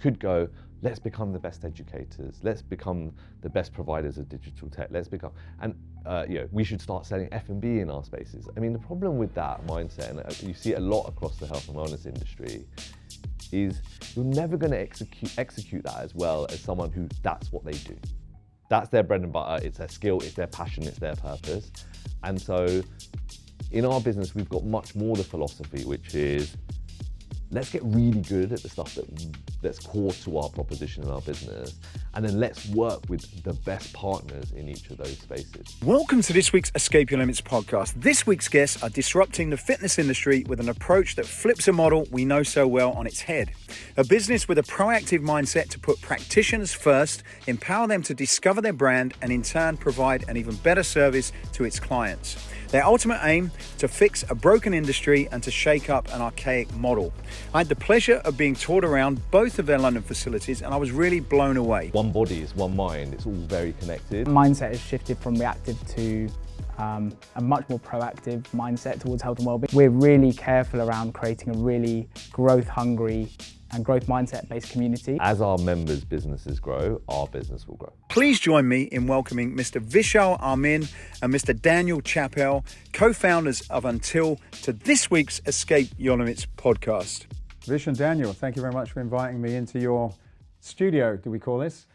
could go, let's become the best educators, let's become the best providers of digital tech, and we should start selling F&B in our spaces. I mean, the problem with that mindset, and you see it a lot across the health and wellness industry, is you're never going to execute that as well as someone who that's what they do. That's their bread and butter, it's their skill, it's their passion, it's their purpose. And so in our business, we've got much more the philosophy, which is, let's get really good at the stuff that's core to our proposition in our business, and then let's work with the best partners in each of those spaces. Welcome to this week's Escape Your Limits podcast. This week's guests are disrupting the fitness industry with an approach that flips a model we know so well on its head. A business with a proactive mindset to put practitioners first, empower them to discover their brand, and in turn provide an even better service to its clients. Their ultimate aim, to fix a broken industry and to shake up an archaic model. I had the pleasure of being toured around both of their London facilities and I was really blown away. One body, it's one mind, it's all very connected. Mindset has shifted from reactive to a much more proactive mindset towards health and wellbeing. We're really careful around creating a really growth hungry and growth mindset based community. As our members' businesses grow, our business will grow. Please join me in welcoming Mr. Vishal Amin and Mr. Daniel Chappell, co-founders of Until, to this week's Escape Your Limits podcast. Vish and Daniel, thank you very much for inviting me into your studio, do we call this?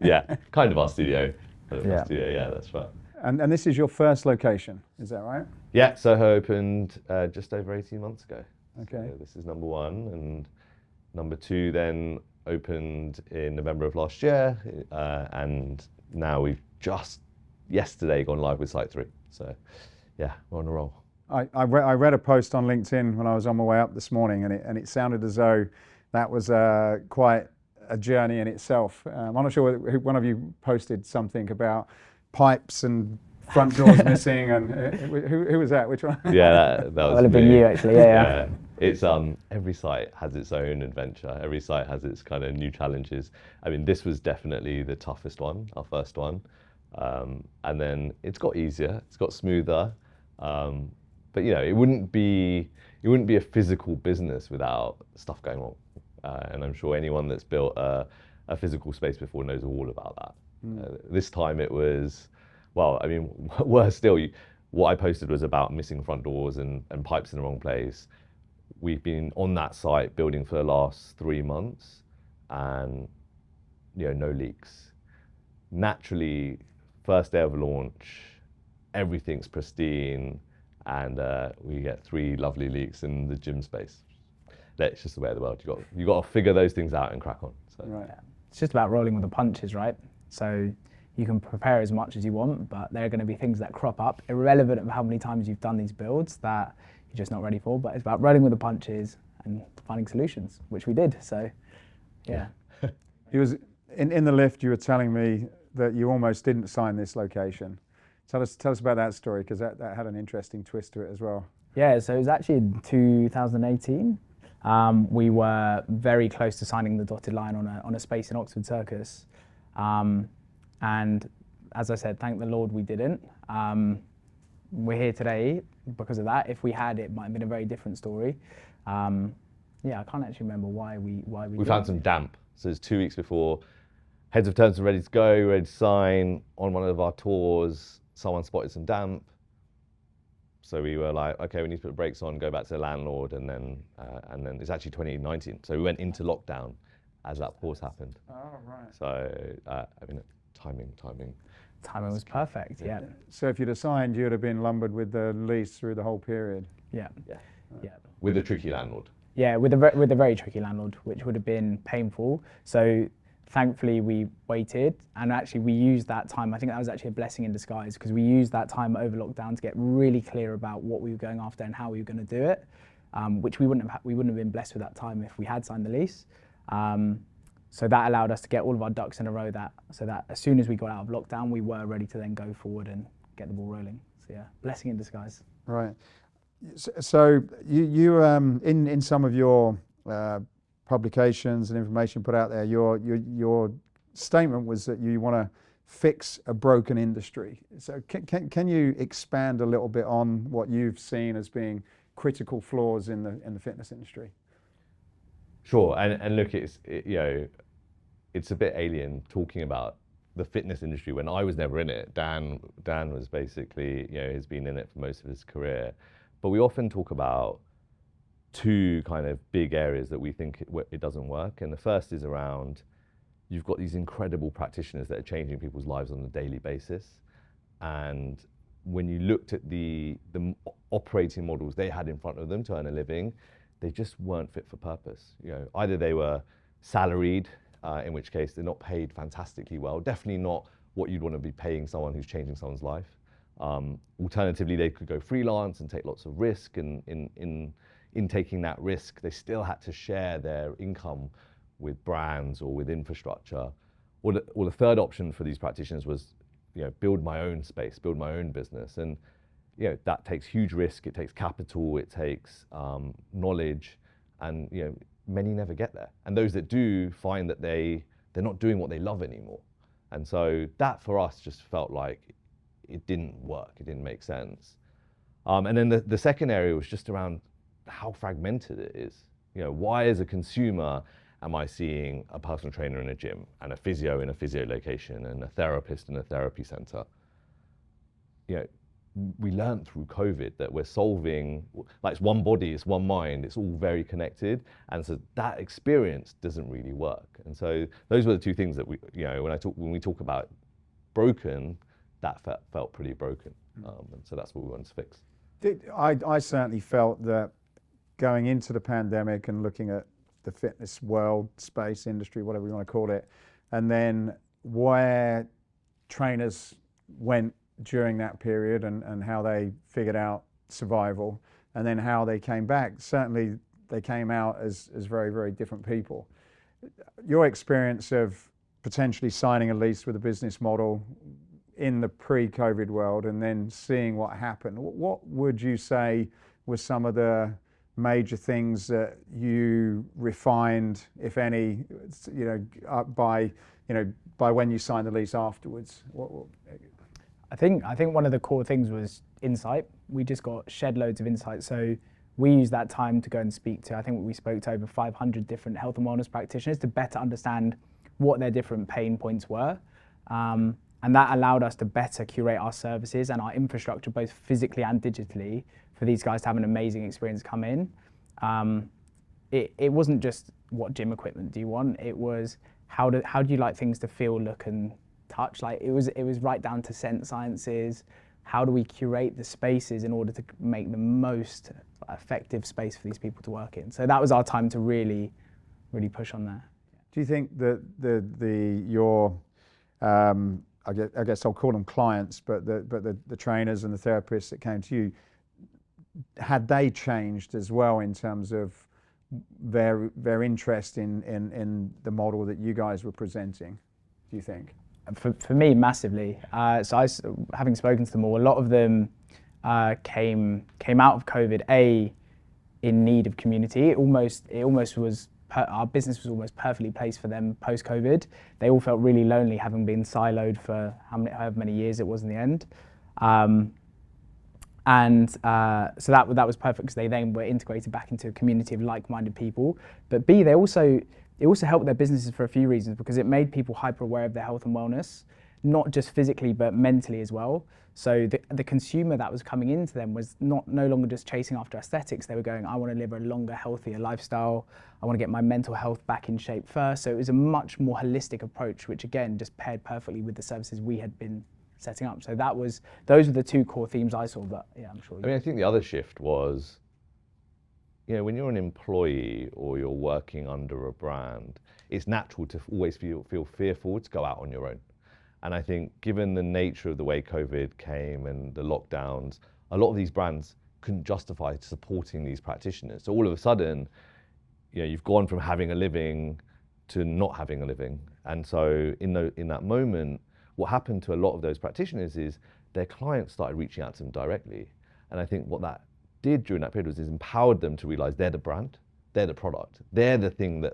Yeah, kind of our studio. Yeah, that's right. And this is your first location, is that right? Yeah, Soho opened just over 18 months ago. Okay. So this is number one, and number two then opened in November of last year, and now we've just yesterday gone live with Site 3. So yeah, we're on a roll. I read a post on LinkedIn when I was on my way up this morning, and it sounded as though that was quite a journey in itself. I'm not sure who, one of you posted something about pipes and front doors missing, and who was that? Which one? Yeah, that was Well, it'd been you actually, yeah. It's every site has its own adventure. Every site has its kind of new challenges. I mean, this was definitely the toughest one, our first one, and then it's got easier, it's got smoother. But you know, it wouldn't be a physical business without stuff going wrong. And I'm sure anyone that's built a physical space before knows all about that. This time it was, well, I mean, worse still, what I posted was about missing front doors and pipes in the wrong place. We've been on that site building for the last 3 months, and no leaks. Naturally, first day of launch, everything's pristine, and we get 3 lovely leaks in the gym space. That's just the way of the world. You got to figure those things out and crack on. So. Right. It's just about rolling with the punches, right? So you can prepare as much as you want, but there are going to be things that crop up, irrelevant of how many times you've done these builds, that you're just not ready for. But it's about rolling with the punches and finding solutions, which we did. So, yeah. He was in the lift. You were telling me that you almost didn't sign this location. Tell us about that story, because that had an interesting twist to it as well. Yeah, so it was actually in 2018. We were very close to signing the dotted line on a space in Oxford Circus. And as I said, thank the Lord we didn't. We're here today because of that. If we had, it might have been a very different story. Yeah, I can't actually remember why we found some damp. So it's 2 weeks before, heads of terms were ready to go, ready to sign. On one of our tours, someone spotted some damp. So we were like, okay, we need to put the brakes on, go back to the landlord, and then it's actually 2019. So we went into lockdown as that pause happened. Oh, right. So, I mean, timing. Timing was perfect, yeah. So if you'd have signed, you'd have been lumbered with the lease through the whole period. Yeah. With a tricky landlord. Yeah, with a very tricky landlord, which would have been painful. So thankfully we waited, and actually we used that time. I think that was actually a blessing in disguise, because we used that time over lockdown to get really clear about what we were going after and how we were going to do it, which we wouldn't have been blessed with that time if we had signed the lease. So that allowed us to get all of our ducks in a row, so that as soon as we got out of lockdown, we were ready to then go forward and get the ball rolling. So yeah, blessing in disguise. Right. So you in some of your publications and information put out there, your statement was that you want to fix a broken industry. So can you expand a little bit on what you've seen as being critical flaws in the fitness industry? Sure, and look, it's a bit alien talking about the fitness industry when I was never in it. Dan was basically, has been in it for most of his career. But we often talk about two kind of big areas that we think it doesn't work. And the first is around, you've got these incredible practitioners that are changing people's lives on a daily basis. And when you looked at the operating models they had in front of them to earn a living, they just weren't fit for purpose. Either they were salaried, in which case they're not paid fantastically well, definitely not what you'd want to be paying someone who's changing someone's life. Alternatively, they could go freelance and take lots of risk, and in taking that risk, they still had to share their income with brands or with infrastructure. Or the third option for these practitioners was, build my own space, build my own business. And that takes huge risk, it takes capital, it takes knowledge, and many never get there. And those that do find that they're not doing what they love anymore. And so that for us just felt like it didn't work, it didn't make sense. And then the second area was just around how fragmented it is. Why as a consumer am I seeing a personal trainer in a gym and a physio in a physio location and a therapist in a therapy center? We learned through COVID that we're solving, like, it's one body, it's one mind, it's all very connected. And so that experience doesn't really work. And so those were the two things that when we talk about broken, that felt pretty broken. And so that's what we wanted to fix. I certainly felt that going into the pandemic and looking at the fitness world, space, industry, whatever you want to call it, and then where trainers went during that period and how they figured out survival, and then how they came back. Certainly they came out as very, very different people. Your experience of potentially signing a lease with a business model in the pre-COVID world and then seeing what happened, what would you say were some of the major things that you refined, if any, by when you signed the lease afterwards? I think one of the core things was insight. We just got shed loads of insight. So we used that time to go and speak to, I think we spoke to over 500 different health and wellness practitioners to better understand what their different pain points were. And that allowed us to better curate our services and our infrastructure, both physically and digitally, for these guys to have an amazing experience come in. It wasn't just what gym equipment do you want, it was how do you like things to feel, look and touch. Like it was right down to scent sciences. How do we curate the spaces in order to make the most effective space for these people to work in? So that was our time to really push on there. Do you think that your I guess I'll call them clients, but the trainers and the therapists that came to you, had they changed as well in terms of their interest in the model that you guys were presenting, do you think? For me, massively. So having spoken to them all, a lot of them came out of COVID in need of community. It almost was, our business was almost perfectly placed for them post-COVID. They all felt really lonely, having been siloed for however many years it was in the end. So that was perfect because they then were integrated back into a community of like-minded people. But B, it also helped their businesses for a few reasons, because it made people hyper aware of their health and wellness, not just physically but mentally as well. So the consumer that was coming into them was no longer just chasing after aesthetics. They were going, I want to live a longer, healthier lifestyle. I want to get my mental health back in shape first. So it was a much more holistic approach, which again just paired perfectly with the services we had been setting up. So those were the two core themes I saw. But yeah, I'm sure. I think the other shift was, when you're an employee or you're working under a brand, it's natural to always feel fearful to go out on your own. And I think given the nature of the way COVID came and the lockdowns, a lot of these brands couldn't justify supporting these practitioners. So all of a sudden, you've gone from having a living to not having a living. And so in that moment, what happened to a lot of those practitioners is their clients started reaching out to them directly. And I think what that did during that period was empowered them to realize they're the brand, they're the product, they're the thing that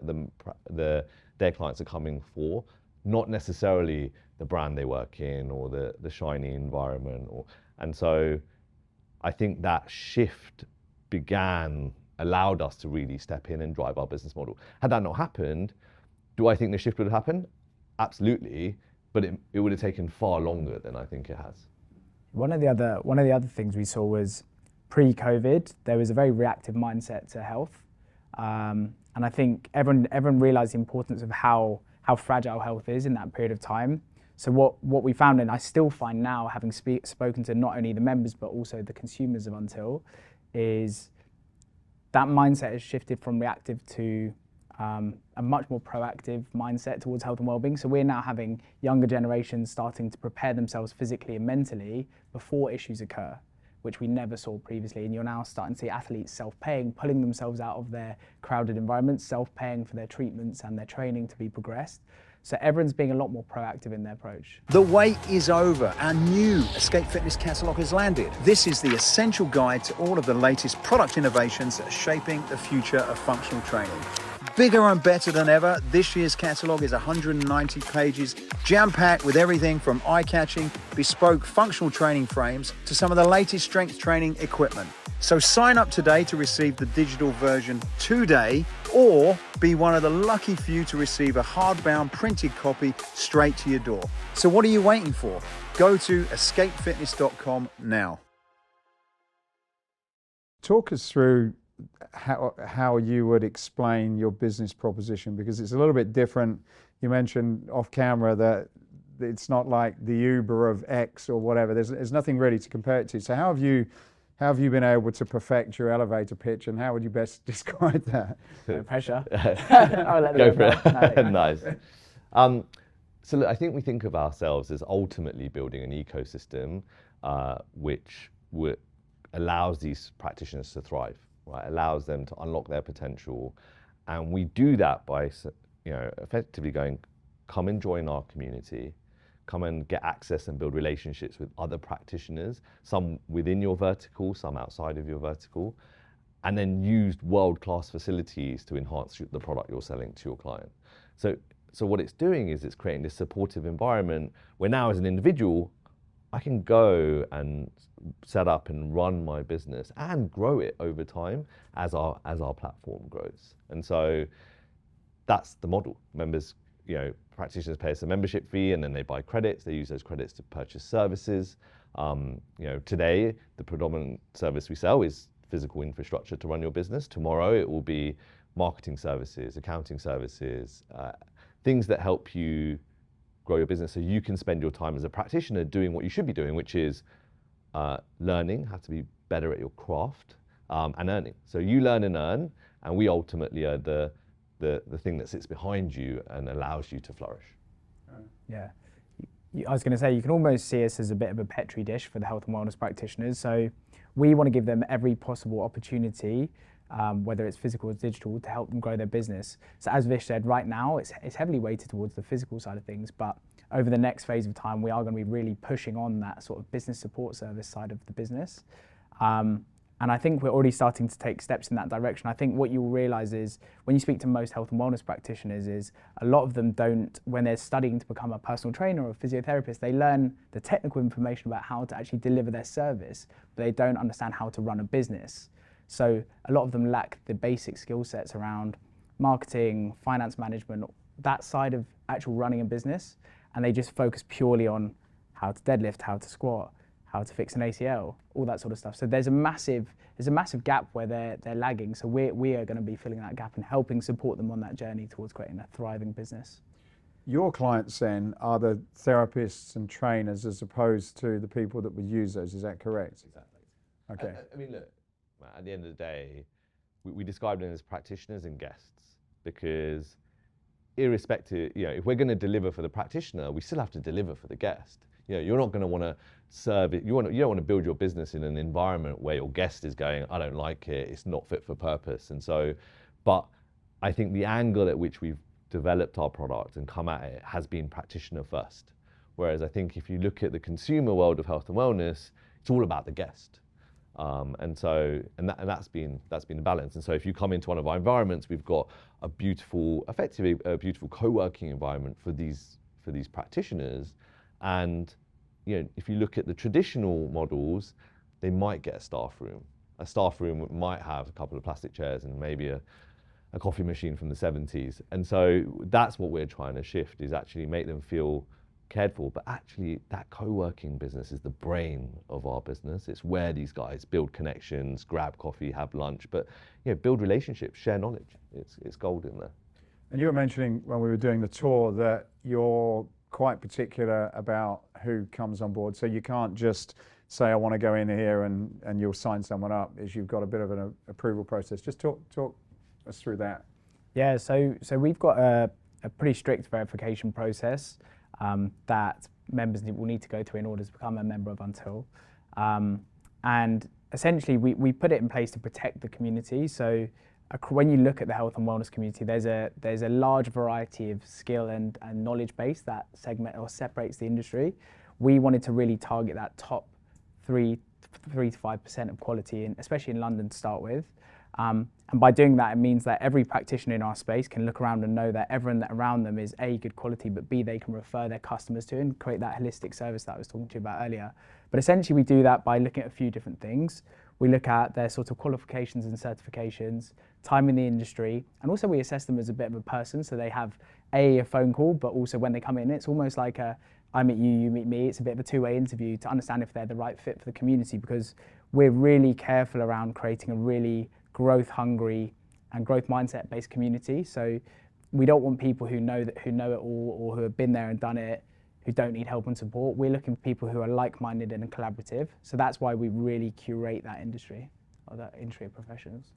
their clients are coming for, not necessarily the brand they work in or the shiny environment. And so I think that shift began allowed us to really step in and drive our business model. Had that not happened, do I think the shift would have happened? Absolutely, but it would have taken far longer than I think it has. One of the other things we saw was pre-COVID, there was a very reactive mindset to health. And I think everyone realized the importance of how fragile health is in that period of time. So what we found, and I still find now, having spoken to not only the members but also the consumers of Until, is that mindset has shifted from reactive to a much more proactive mindset towards health and well-being. So we're now having younger generations starting to prepare themselves physically and mentally before issues occur, which we never saw previously. And you're now starting to see athletes self-paying, pulling themselves out of their crowded environments, self-paying for their treatments and their training to be progressed. So everyone's being a lot more proactive in their approach. The wait is over. Our new Escape Fitness catalogue has landed. This is the essential guide to all of the latest product innovations that are shaping the future of functional training. Bigger and better than ever, this year's catalogue is 190 pages, jam-packed with everything from eye-catching, bespoke functional training frames to some of the latest strength training equipment. So sign up today to receive the digital version today, or be one of the lucky few to receive a hardbound printed copy straight to your door. So what are you waiting for? Go to escapefitness.com now. Talk us through how you would explain your business proposition, because it's a little bit different. You mentioned off camera that it's not like the Uber of X or whatever. There's nothing really to compare it to. So how have you been able to perfect your elevator pitch, and how would you best describe that? No pressure. I'll let Go for it. it. Nice. So look, I think we think of ourselves as ultimately building an ecosystem which allows these practitioners to thrive, right? Allows them to unlock their potential, and we do that by, effectively going, come and join our community, come and get access and build relationships with other practitioners, some within your vertical, some outside of your vertical, and then use world-class facilities to enhance the product you're selling to your client. So what it's doing is it's creating this supportive environment where now as an individual, I can go and set up and run my business and grow it over time as our platform grows. And so that's the model. Members, practitioners pay us a membership fee, and then they buy credits. They use those credits to purchase services. Today, the predominant service we sell is physical infrastructure to run your business. Tomorrow, it will be marketing services, accounting services, things that help you grow your business so you can spend your time as a practitioner doing what you should be doing, which is learning how to be better at your craft and earning. So you learn and earn, and we ultimately are the thing that sits behind you and allows you to flourish. Yeah. I was going to say, you can almost see us as a bit of a petri dish for the health and wellness practitioners. So we want to give them every possible opportunity, whether it's physical or digital, to help them grow their business. So as Vish said, right now it's heavily weighted towards the physical side of things, but over the next phase of time, we are going to be really pushing on that sort of business support service side of the business. And I think we're already starting to take steps in that direction. I think what you'll realize is when you speak to most health and wellness practitioners is a lot of them don't, when they're studying to become a personal trainer or a physiotherapist, they learn the technical information about how to actually deliver their service, but they don't understand how to run a business. So a lot of them lack the basic skill sets around marketing, finance management, that side of actual running a business, and they just focus purely on how to deadlift, how to squat, how to fix an ACL, all that sort of stuff. So there's a massive gap where they're lagging. So we are going to be filling that gap and helping support them on that journey towards creating a thriving business. Your clients then are the therapists and trainers as opposed to the people that would use those, is that correct? Exactly. Okay. I mean, look, at the end of the day, we describe them as practitioners and guests, because irrespective, if we're going to deliver for the practitioner, we still have to deliver for the guest. You're not going to want to serve it. You don't want to build your business in an environment where your guest is going, I don't like it, it's not fit for purpose. And so, but I think the angle at which we've developed our product and come at it has been practitioner first. Whereas I think if you look at the consumer world of health and wellness, it's all about the guest. That's been the balance. And so if you come into one of our environments, we've got effectively a beautiful co-working environment for these practitioners. And if you look at the traditional models, they might get a staff room. a staff room might have a couple of plastic chairs and maybe a coffee machine from the 70s. And so that's what we're trying to shift, is actually make them feel cared for. But actually that co-working business is the brain of our business. It's where these guys build connections, grab coffee, have lunch, but build relationships, share knowledge. It's gold in there. And you were mentioning when we were doing the tour that you're quite particular about who comes on board. So you can't just say, I want to go in here and you'll sign someone up. Is you've got a bit of an approval process. Just talk us through that. Yeah, so we've got a pretty strict verification process that members will need to go through in order to become a member of Until. And essentially we put it in place to protect the community. So when you look at the health and wellness community, there's a large variety of skill and knowledge base that segment or separates the industry. We wanted to really target that top 3 to 5% of quality, especially in London to start with. And by doing that, it means that every practitioner in our space can look around and know that everyone around them is A, good quality, but B, they can refer their customers to and create that holistic service that I was talking to you about earlier. But essentially we do that by looking at a few different things. We look at their sort of qualifications and certifications, time in the industry, and also we assess them as a bit of a person. So they have a phone call, but also when they come in, it's almost like I meet you, you meet me. It's a bit of a two-way interview to understand if they're the right fit for the community, because we're really careful around creating a really growth-hungry and growth mindset-based community. So we don't want people who know it all or who have been there and done it, who don't need help and support. We're looking for people who are like-minded and collaborative. So that's why we really curate that industry, or that industry of professionals.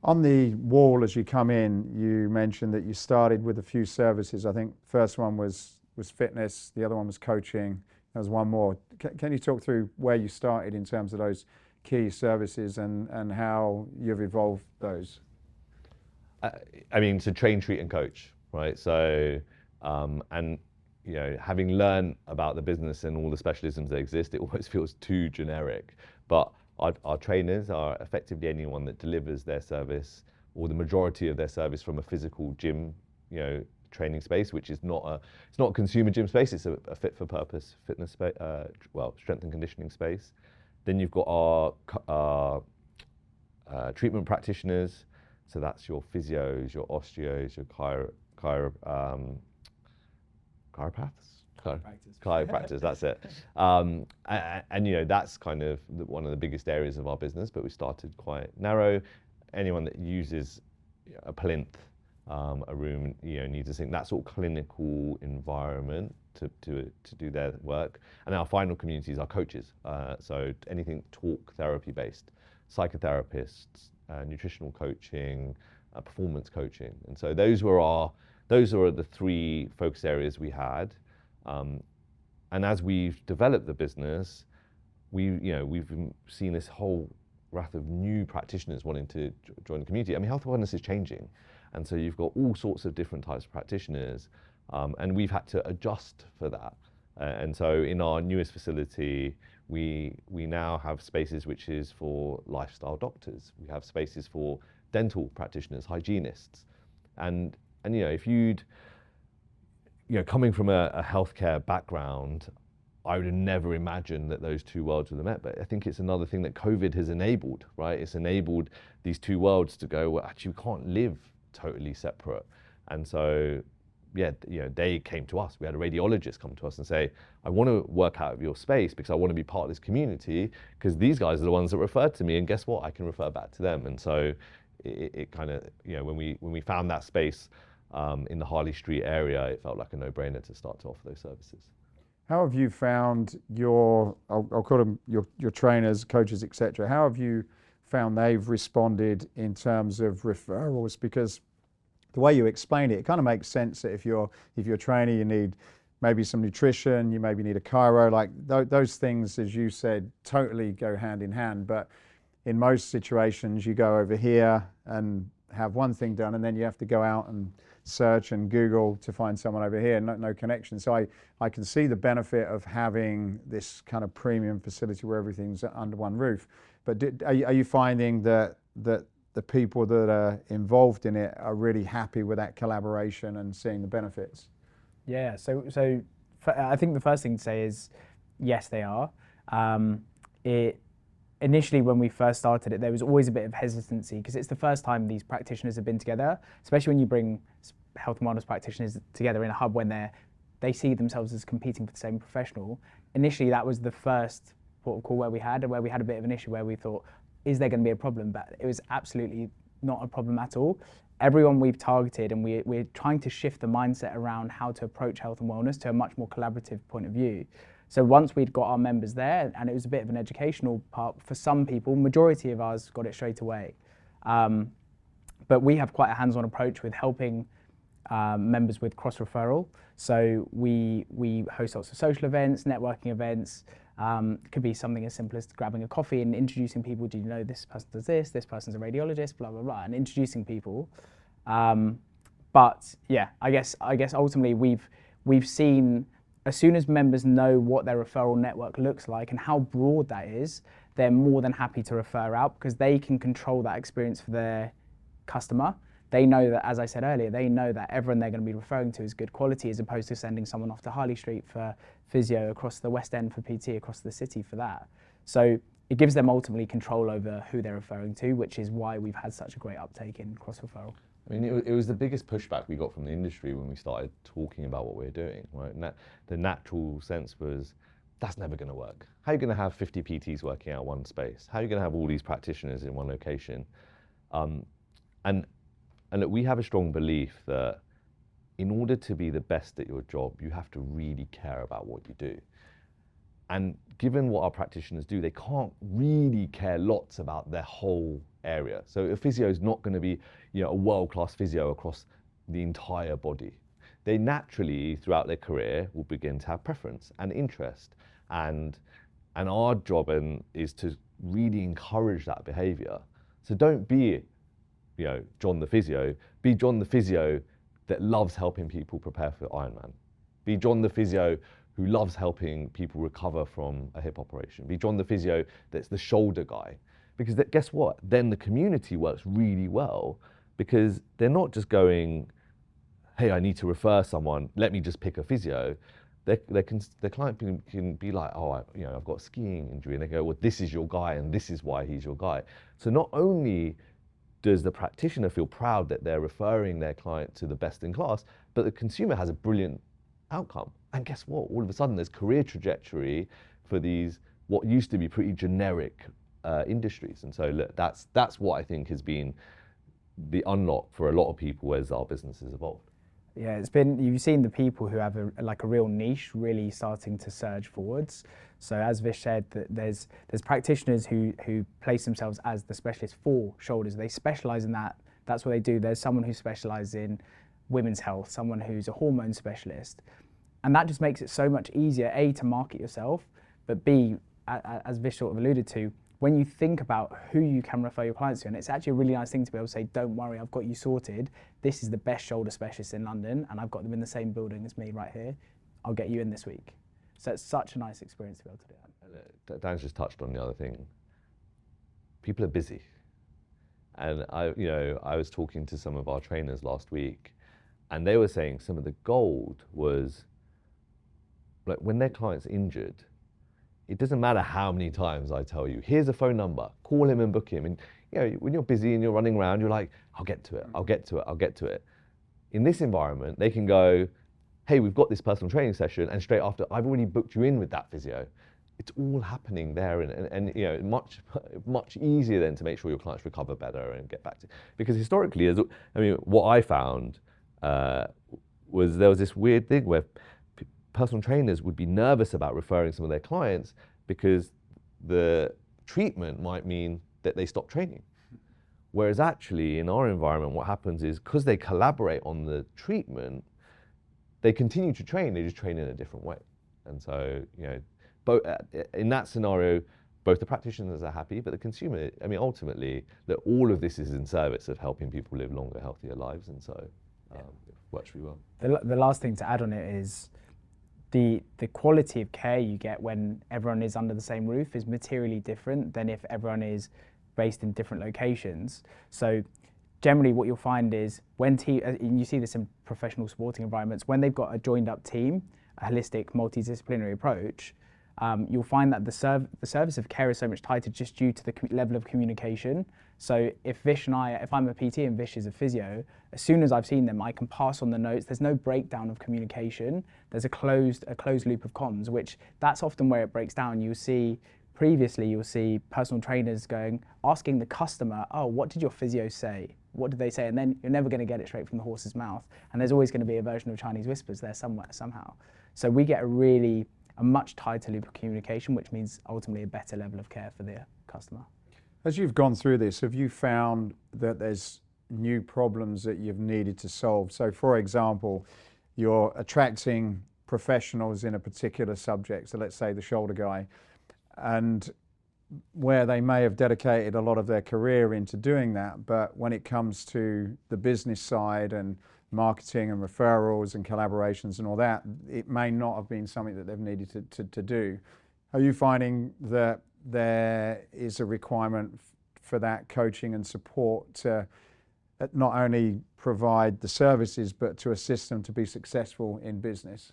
On the wall, as you come in, you mentioned that you started with a few services. I think first one was fitness, the other one was coaching, there was one more. Can you talk through where you started in terms of those key services and how you've evolved those? I mean, to train, treat, and coach, right? So, and having learned about the business and all the specialisms that exist, it almost feels too generic. But our trainers are effectively anyone that delivers their service, or the majority of their service, from a physical gym, training space, which is it's not a consumer gym space. It's a fit for purpose fitness space, strength and conditioning space. Then you've got our treatment practitioners. So that's your physios, your osteos, your chiropractors. Chiropractors, that's it. And that's kind of one of the biggest areas of our business, but we started quite narrow. Anyone that uses a plinth, a room, needs a sink, that sort of clinical environment to do their work. And our final community is our coaches. So anything talk therapy based, psychotherapists, nutritional coaching, performance coaching. And so those are the 3 focus areas we had. And as we've developed the business, we've seen this whole raft of new practitioners wanting to join the community. I mean, health and wellness is changing. And so you've got all sorts of different types of practitioners, and we've had to adjust for that. And so in our newest facility, we now have spaces which is for lifestyle doctors. We have spaces for dental practitioners, hygienists. And if you'd, coming from a healthcare background, I would have never imagined that those 2 worlds would have met. But I think it's another thing that COVID has enabled, right? It's enabled these 2 worlds to go, well, actually, we can't live totally separate. And so, they came to us. We had a radiologist come to us and say, I want to work out of your space because I want to be part of this community, because these guys are the ones that referred to me, and guess what? I can refer back to them. And so it kind of, when we found that space in the Harley Street area, it felt like a no-brainer to start to offer those services. How have you found I'll call them your trainers, coaches, etc. How have you found they've responded in terms of referrals? Because the way you explained it kind of makes sense that if you're a trainer, you need maybe some nutrition, you maybe need a chiro, like those things, as you said, totally go hand in hand. But in most situations, you go over here and have one thing done, and then you have to go out and search and Google to find someone over here, no connection. So I can see the benefit of having this kind of premium facility where everything's under one roof. But are you finding that the people that are involved in it are really happy with that collaboration and seeing the benefits? Yeah, so I think the first thing to say is, yes, they are. initially when we first started it, there was always a bit of hesitancy because it's the first time these practitioners have been together, especially when you bring health and wellness practitioners together in a hub when they see themselves as competing for the same professional. Initially, that was the first port of call where we had a bit of an issue where we thought, is there going to be a problem? But it was absolutely not a problem at all. Everyone we've targeted, and we're trying to shift the mindset around how to approach health and wellness to a much more collaborative point of view. So once we'd got our members there, and it was a bit of an educational part for some people, majority of ours got it straight away. But we have quite a hands-on approach with helping members with cross-referral. So we host lots of social events, networking events. It could be something as simple as grabbing a coffee and introducing people. Do you know this person does this person's a radiologist, blah, blah, blah, and introducing people. But yeah, I guess ultimately we've seen, as soon as members know what their referral network looks like and how broad that is, they're more than happy to refer out because they can control that experience for their customer. They know that, as I said earlier, they know that everyone they're going to be referring to is good quality, as opposed to sending someone off to Harley Street for physio, across the West End for PT, across the city for that. So it gives them ultimately control over who they're referring to, which is why we've had such a great uptake in cross-referral. I mean, it was the biggest pushback we got from the industry when we started talking about what we're doing, right? And the natural sense was, that's never going to work. How are you going to have 50 PTs working out one space? How are you going to have all these practitioners in one location? And look, we have a strong belief that in order to be the best at your job, you have to really care about what you do. And given what our practitioners do, they can't really care lots about their whole area. So a physio is not going to be, a world-class physio across the entire body. They naturally, throughout their career, will begin to have preference and interest. And our job is to really encourage that behavior. So don't be, John the physio. Be John the physio that loves helping people prepare for Ironman. Be John the physio who loves helping people recover from a hip operation. Be John the physio that's the shoulder guy. Because guess what? Then the community works really well because they're not just going, hey, I need to refer someone, let me just pick a physio. The client can be like, oh, I've got a skiing injury. And they go, well, this is your guy and this is why he's your guy. So not only does the practitioner feel proud that they're referring their client to the best in class, but the consumer has a brilliant outcome. And guess what? All of a sudden, there's career trajectory for these, what used to be pretty generic industries. And so look, that's what I think has been the unlock for a lot of people as our business has evolved. Yeah, you've seen the people who have a real niche really starting to surge forwards. So as Vish said, there's practitioners who place themselves as the specialist for shoulders. They specialize in that. That's what they do. There's someone who specializes in women's health, someone who's a hormone specialist. And that just makes it so much easier, A, to market yourself, but B, as Vish sort of alluded to, when you think about who you can refer your clients to, and it's actually a really nice thing to be able to say, don't worry, I've got you sorted. This is the best shoulder specialist in London, and I've got them in the same building as me right here. I'll get you in this week. So it's such a nice experience to be able to do that. Dan's just touched on the other thing. People are busy. And I was talking to some of our trainers last week, and they were saying some of the gold was, like, when their client's injured, it doesn't matter how many times I tell you, here's a phone number, call him and book him. And when you're busy and you're running around, you're like, I'll get to it. In this environment, they can go, hey, we've got this personal training session, and straight after, I've already booked you in with that physio. It's all happening there, and much easier then to make sure your clients recover better and get back to. Because historically, what I found was there was this weird thing where personal trainers would be nervous about referring some of their clients because the treatment might mean that they stop training. Whereas actually in our environment, what happens is because they collaborate on the treatment, they continue to train, they just train in a different way. And so, in that scenario, both the practitioners are happy, but the consumer, ultimately, that all of this is in service of helping people live longer, healthier lives. And so it works really well. The last thing to add on it is, the quality of care you get when everyone is under the same roof is materially different than if everyone is based in different locations. So generally what you'll find is and you see this in professional sporting environments, when they've got a joined up team, a holistic multidisciplinary approach, you'll find that the service of care is so much tighter just due to the level of communication. So if I'm a PT and Vish is a physio, as soon as I've seen them, I can pass on the notes. There's no breakdown of communication. There's a closed loop of comms, which that's often where it breaks down. You'll see personal trainers asking the customer, oh, what did your physio say? What did they say? And then you're never going to get it straight from the horse's mouth. And there's always going to be a version of Chinese whispers there somewhere, somehow. So we get a much tighter loop of communication, which means ultimately a better level of care for the customer. As you've gone through this, have you found that there's new problems that you've needed to solve? So for example, you're attracting professionals in a particular subject, so let's say the shoulder guy, and where they may have dedicated a lot of their career into doing that, but when it comes to the business side and marketing and referrals and collaborations and all that, it may not have been something that they've needed to do. Are you finding that there is a requirement for that coaching and support to not only provide the services, but to assist them to be successful in business?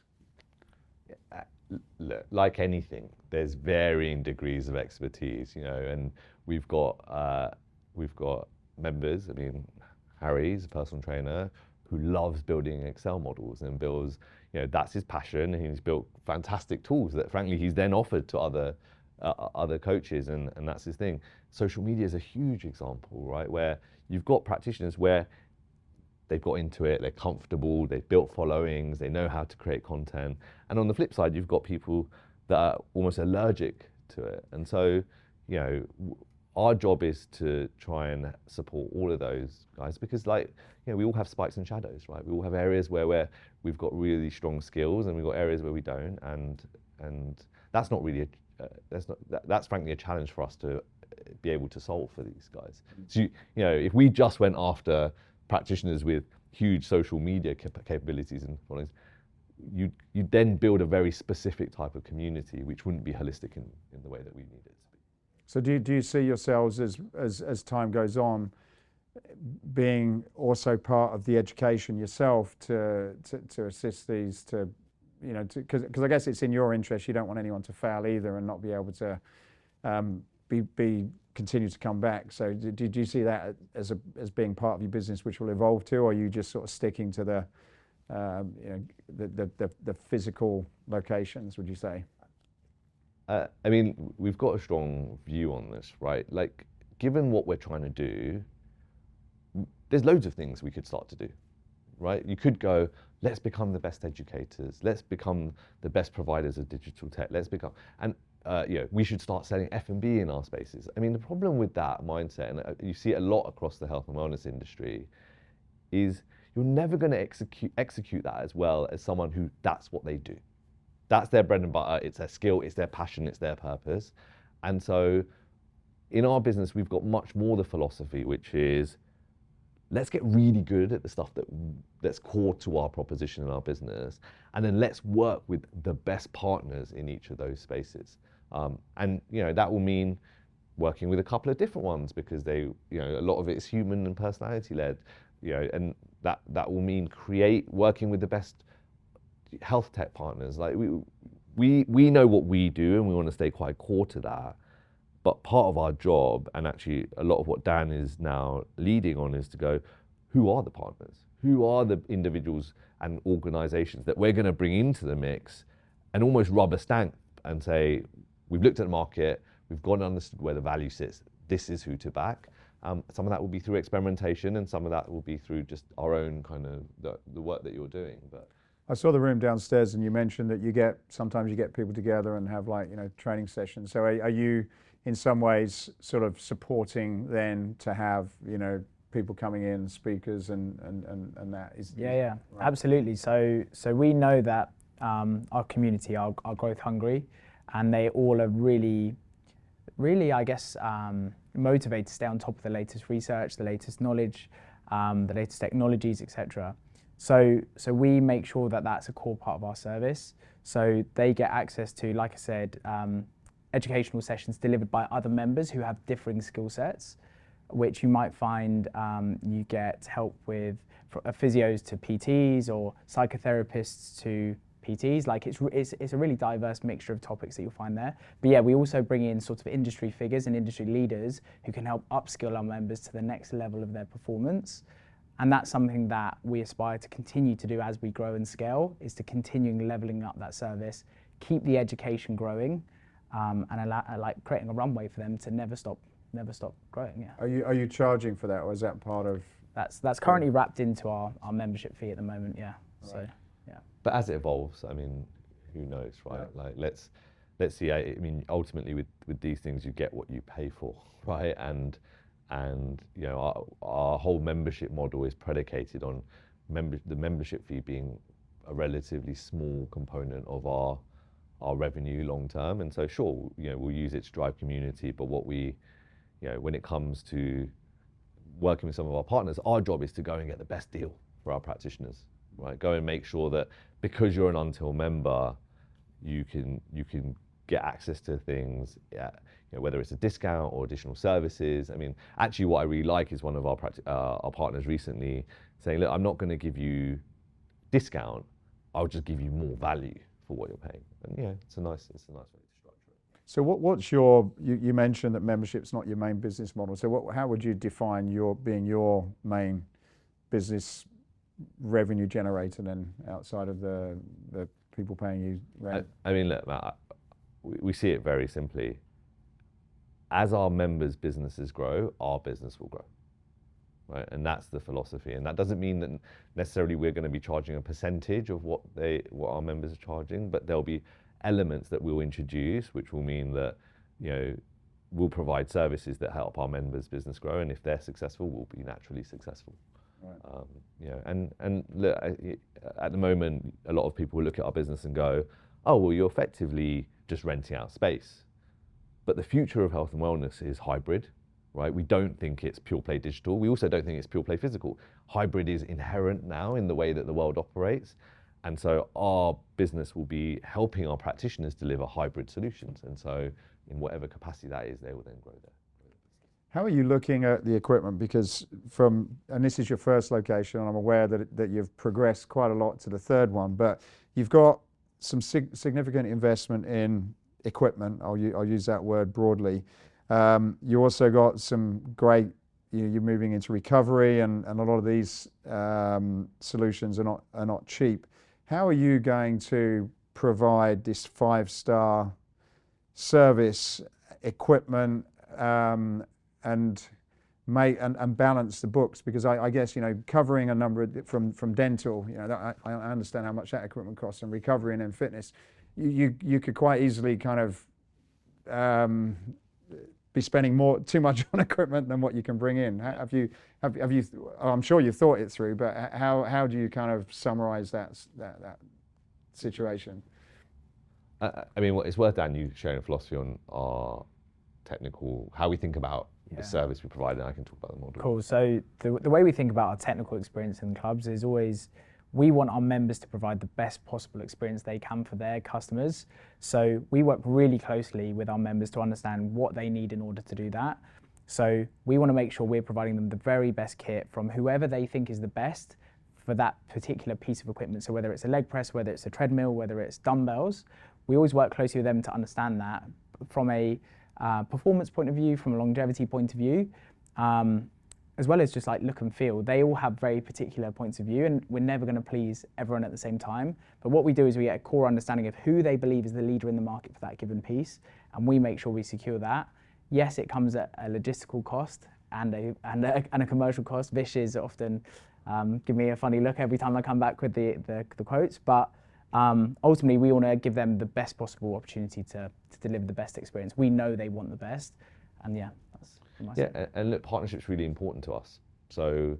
Like anything, there's varying degrees of expertise, and we've got members. I mean, Harry's a personal trainer who loves building Excel models and builds, that's his passion, and he's built fantastic tools that frankly he's then offered to other coaches, and that's his thing. Social media is a huge example, right, where you've got practitioners where they've got into it, they're comfortable, they've built followings, they know how to create content. And on the flip side, you've got people that are almost allergic to it. And so, our job is to try and support all of those guys, because we all have spikes and shadows, right? We all have areas where we've got really strong skills, and we've got areas where we don't. And that's not really that's frankly a challenge for us to be able to solve for these guys. So, if we just went after practitioners with huge social media capabilities and followings, you'd then build a very specific type of community, which wouldn't be holistic in the way that we need it to be. So do you see yourselves as time goes on being also part of the education yourself to assist these because I guess it's in your interest, you don't want anyone to fail either and not be able to continue to come back. So do you see that as being part of your business which will evolve to, or are you just sort of sticking to the physical locations, would you say? I mean, we've got a strong view on this, right? Like, given what we're trying to do, there's loads of things we could start to do, right? You could go, let's become the best educators, let's become the best providers of digital tech, we should start selling F&B in our spaces. I mean, the problem with that mindset, and you see it a lot across the health and wellness industry, is you're never going to execute that as well as someone who that's what they do. That's their bread and butter, it's their skill, it's their passion, it's their purpose. And so in our business, we've got much more the philosophy, which is, let's get really good at the stuff that's core to our proposition in our business, and then let's work with the best partners in each of those spaces. And that will mean working with a couple of different ones, because they, a lot of it is human and personality led, and that will mean working with the best health tech partners. Like we know what we do, and we want to stay quite core to that. But part of our job, and actually a lot of what Dan is now leading on, is to go, who are the partners? Who are the individuals and organizations that we're going to bring into the mix and almost rubber stamp and say, we've looked at the market, we've gone and understood where the value sits, this is who to back. Some of that will be through experimentation, and some of that will be through just our own kind of the work that you're doing. But I saw the room downstairs, and you mentioned that sometimes you get people together and have training sessions. So are you in some ways sort of supporting then to have people coming in, speakers and that is? Yeah, right. Absolutely. So we know that our community are growth hungry, and they all are really, I guess, motivated to stay on top of the latest research, the latest knowledge, the latest technologies, etc. So we make sure that that's a core part of our service. So they get access to, like I said, educational sessions delivered by other members who have differing skill sets, which you might find you get help with physios to PTs, or psychotherapists to PTs. Like it's a really diverse mixture of topics that you'll find there. But yeah, we also bring in sort of industry figures and industry leaders who can help upskill our members to the next level of their performance. And that's something that we aspire to continue to do as we grow and scale, is to continuing leveling up that service, keep the education growing, and like creating a runway for them to never stop growing. Yeah. Are you charging for that, or is that part of? That's currently wrapped into our membership fee at the moment. Yeah. Right. So yeah. But as it evolves, I mean, who knows, right? Yeah. Like let's see. I mean, ultimately with these things, you get what you pay for, right? And you know, our whole membership model is predicated on the membership fee being a relatively small component of our revenue long term. And so sure, you know, we'll use it to drive community, but what we, you know, when it comes to working with some of our partners, our job is to go and get the best deal for our practitioners, right? Go and make sure that because you're an Until member, you can get access to things, you know, whether it's a discount or additional services. I mean, actually what I really like is one of our partners recently saying, look, I'm not going to give you discount, I'll just give you more value for what you're paying. And yeah, it's a nice way to structure it. So what's your, you mentioned that membership's not your main business model. So how would you define being your main business revenue generator then, outside of the people paying you rent? I mean, look, Matt, we see it very simply. As our members' businesses grow, our business will grow, right? And that's the philosophy. And that doesn't mean that necessarily we're going to be charging a percentage of what our members are charging, but there'll be elements that we'll introduce, which will mean that, you know, we'll provide services that help our members' business grow, and if they're successful, we'll be naturally successful. Right. You know, and look, at the moment, a lot of people will look at our business and go, "Oh, well, you're effectively just renting out space." But the future of health and wellness is hybrid, right? We don't think it's pure play digital. We also don't think it's pure play physical. Hybrid is inherent now in the way that the world operates. And so our business will be helping our practitioners deliver hybrid solutions. And so in whatever capacity that is, they will then grow there. How are you looking at the equipment? Because and this is your first location, and I'm aware that you've progressed quite a lot to the third one, but you've got some significant investment in equipment. I'll use that word broadly. You also got some great, you're moving into recovery, and a lot of these solutions are not cheap. How are you going to provide this 5-star service, equipment, and balance the books? Because I guess, you know, covering a number of, from dental, you know, I understand how much that equipment costs, and recovery and then fitness, you could quite easily kind of be spending too much on equipment than what you can bring in. Have you? I'm sure you've thought it through, but how do you kind of summarize that situation? I mean, it's worth, Dan, you sharing a philosophy on our technical, how we think about the service we provide, and I can talk about the model. Cool. So the way we think about our technical experience in clubs is always, we want our members to provide the best possible experience they can for their customers. So we work really closely with our members to understand what they need in order to do that. So we want to make sure we're providing them the very best kit from whoever they think is the best for that particular piece of equipment. So whether it's a leg press, whether it's a treadmill, whether it's dumbbells, we always work closely with them to understand that from a performance point of view, from a longevity point of view, as well as just like look and feel. They all have very particular points of view, and we're never going to please everyone at the same time. But what we do is we get a core understanding of who they believe is the leader in the market for that given piece, and we make sure we secure that. Yes, it comes at a logistical cost and a commercial cost. Vish is often give me a funny look every time I come back with the quotes, but ultimately we want to give them the best possible opportunity to deliver the best experience. We know they want the best, and yeah, that's my side. And look, partnership's really important to us. So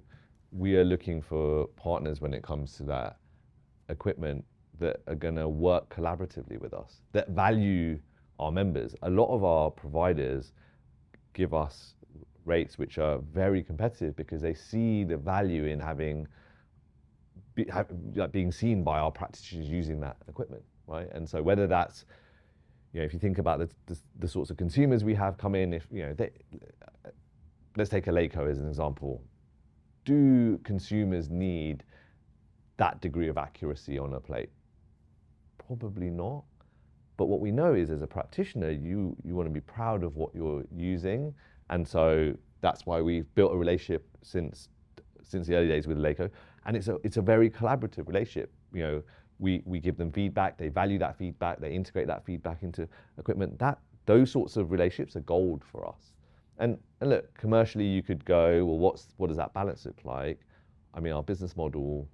we are looking for partners when it comes to that equipment that are going to work collaboratively with us, that value our members. A lot of our providers give us rates which are very competitive because they see the value in being seen by our practitioners using that equipment, right? And so whether that's, you know, if you think about the sorts of consumers we have come in, if, you know, let's take a Laco as an example. Do consumers need that degree of accuracy on a plate? Probably not. But what we know is, as a practitioner, you want to be proud of what you're using, and so that's why we've built a relationship since the early days with Leico, and it's a very collaborative relationship. You know, we give them feedback, they value that feedback, they integrate that feedback into equipment. Those sorts of relationships are gold for us. And look, commercially, you could go, well, what does that balance look like? I mean, our business model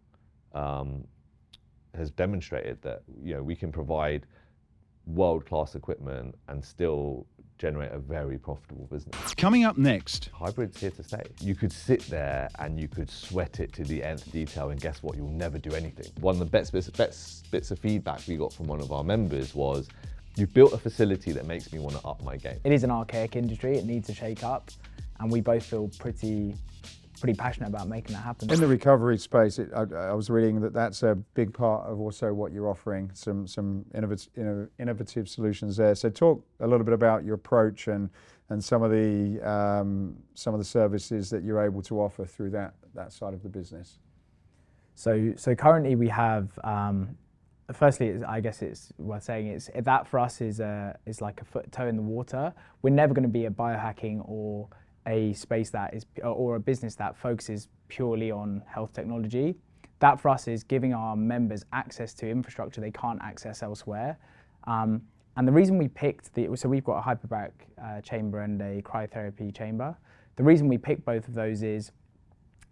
has demonstrated that, you know, we can provide world-class equipment and still generate a very profitable business. Coming up next. Hybrid's here to stay. You could sit there and you could sweat it to the nth detail, and guess what? You'll never do anything. One of the best bits of feedback we got from one of our members was, "You've built a facility that makes me want to up my game." It is an archaic industry, it needs to shake up, and we both feel pretty passionate about making that happen. In the recovery space, I was reading that that's a big part of also what you're offering, some innovative solutions there. So talk a little bit about your approach and some of the services that you're able to offer through that side of the business. So currently we have, firstly, I guess it's worth saying, that for us is like a toe in the water. We're never going to be a biohacking or a space that is, or a business that focuses purely on health technology. That for us is giving our members access to infrastructure they can't access elsewhere. And the reason we picked so we've got a hyperbaric chamber and a cryotherapy chamber. The reason we picked both of those is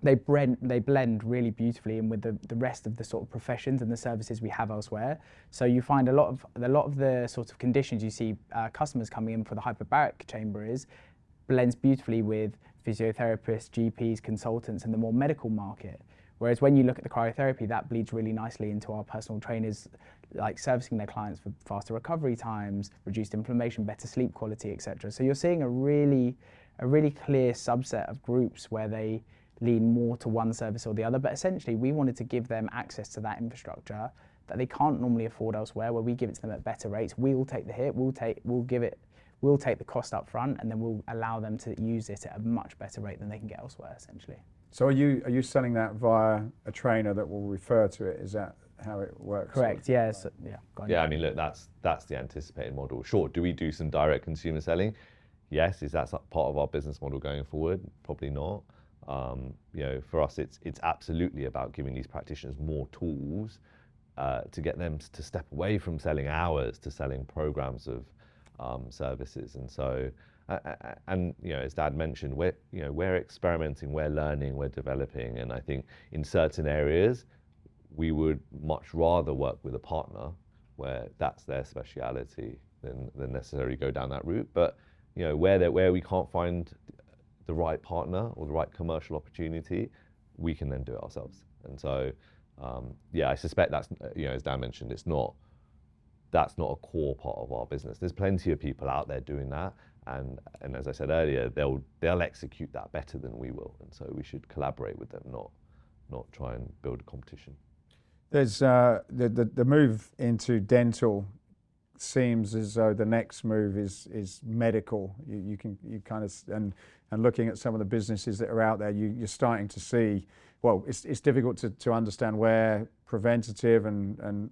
they blend really beautifully in with the rest of the sort of professions and the services we have elsewhere. So you find a lot of the sort of conditions you see customers coming in for the hyperbaric chamber blends beautifully with physiotherapists, GPs, consultants, and the more medical market. Whereas when you look at the cryotherapy, that bleeds really nicely into our personal trainers, like servicing their clients for faster recovery times, reduced inflammation, better sleep quality, etc. So you're seeing a really clear subset of groups where they lean more to one service or the other. But essentially, we wanted to give them access to that infrastructure that they can't normally afford elsewhere, where we give it to them at better rates. We'll take the hit, we'll take the cost up front, and then we'll allow them to use it at a much better rate than they can get elsewhere, essentially. So are you selling that via a trainer that will refer to it? Is that how it works? Correct, yes. Yeah, yeah, I mean, look, that's the anticipated model. Sure, do we do some direct consumer selling? Yes. Is that part of our business model going forward? Probably not. You know, for us, it's absolutely about giving these practitioners more tools to get them to step away from selling hours to selling programs of services. And so, and you know, as Dad mentioned, we're experimenting, we're learning, we're developing, and I think in certain areas we would much rather work with a partner where that's their speciality than necessarily go down that route. But you know, where we can't find the right partner or the right commercial opportunity, we can then do it ourselves. And so, yeah, I suspect that's, you know, as Dan mentioned, that's not a core part of our business. There's plenty of people out there doing that, and as I said earlier, they'll execute that better than we will, and so we should collaborate with them, not try and build a competition. There's the move into dental seems as though the next move is medical. You kind of and looking at some of the businesses that are out there, you're starting to see. Well, it's difficult to understand where preventative and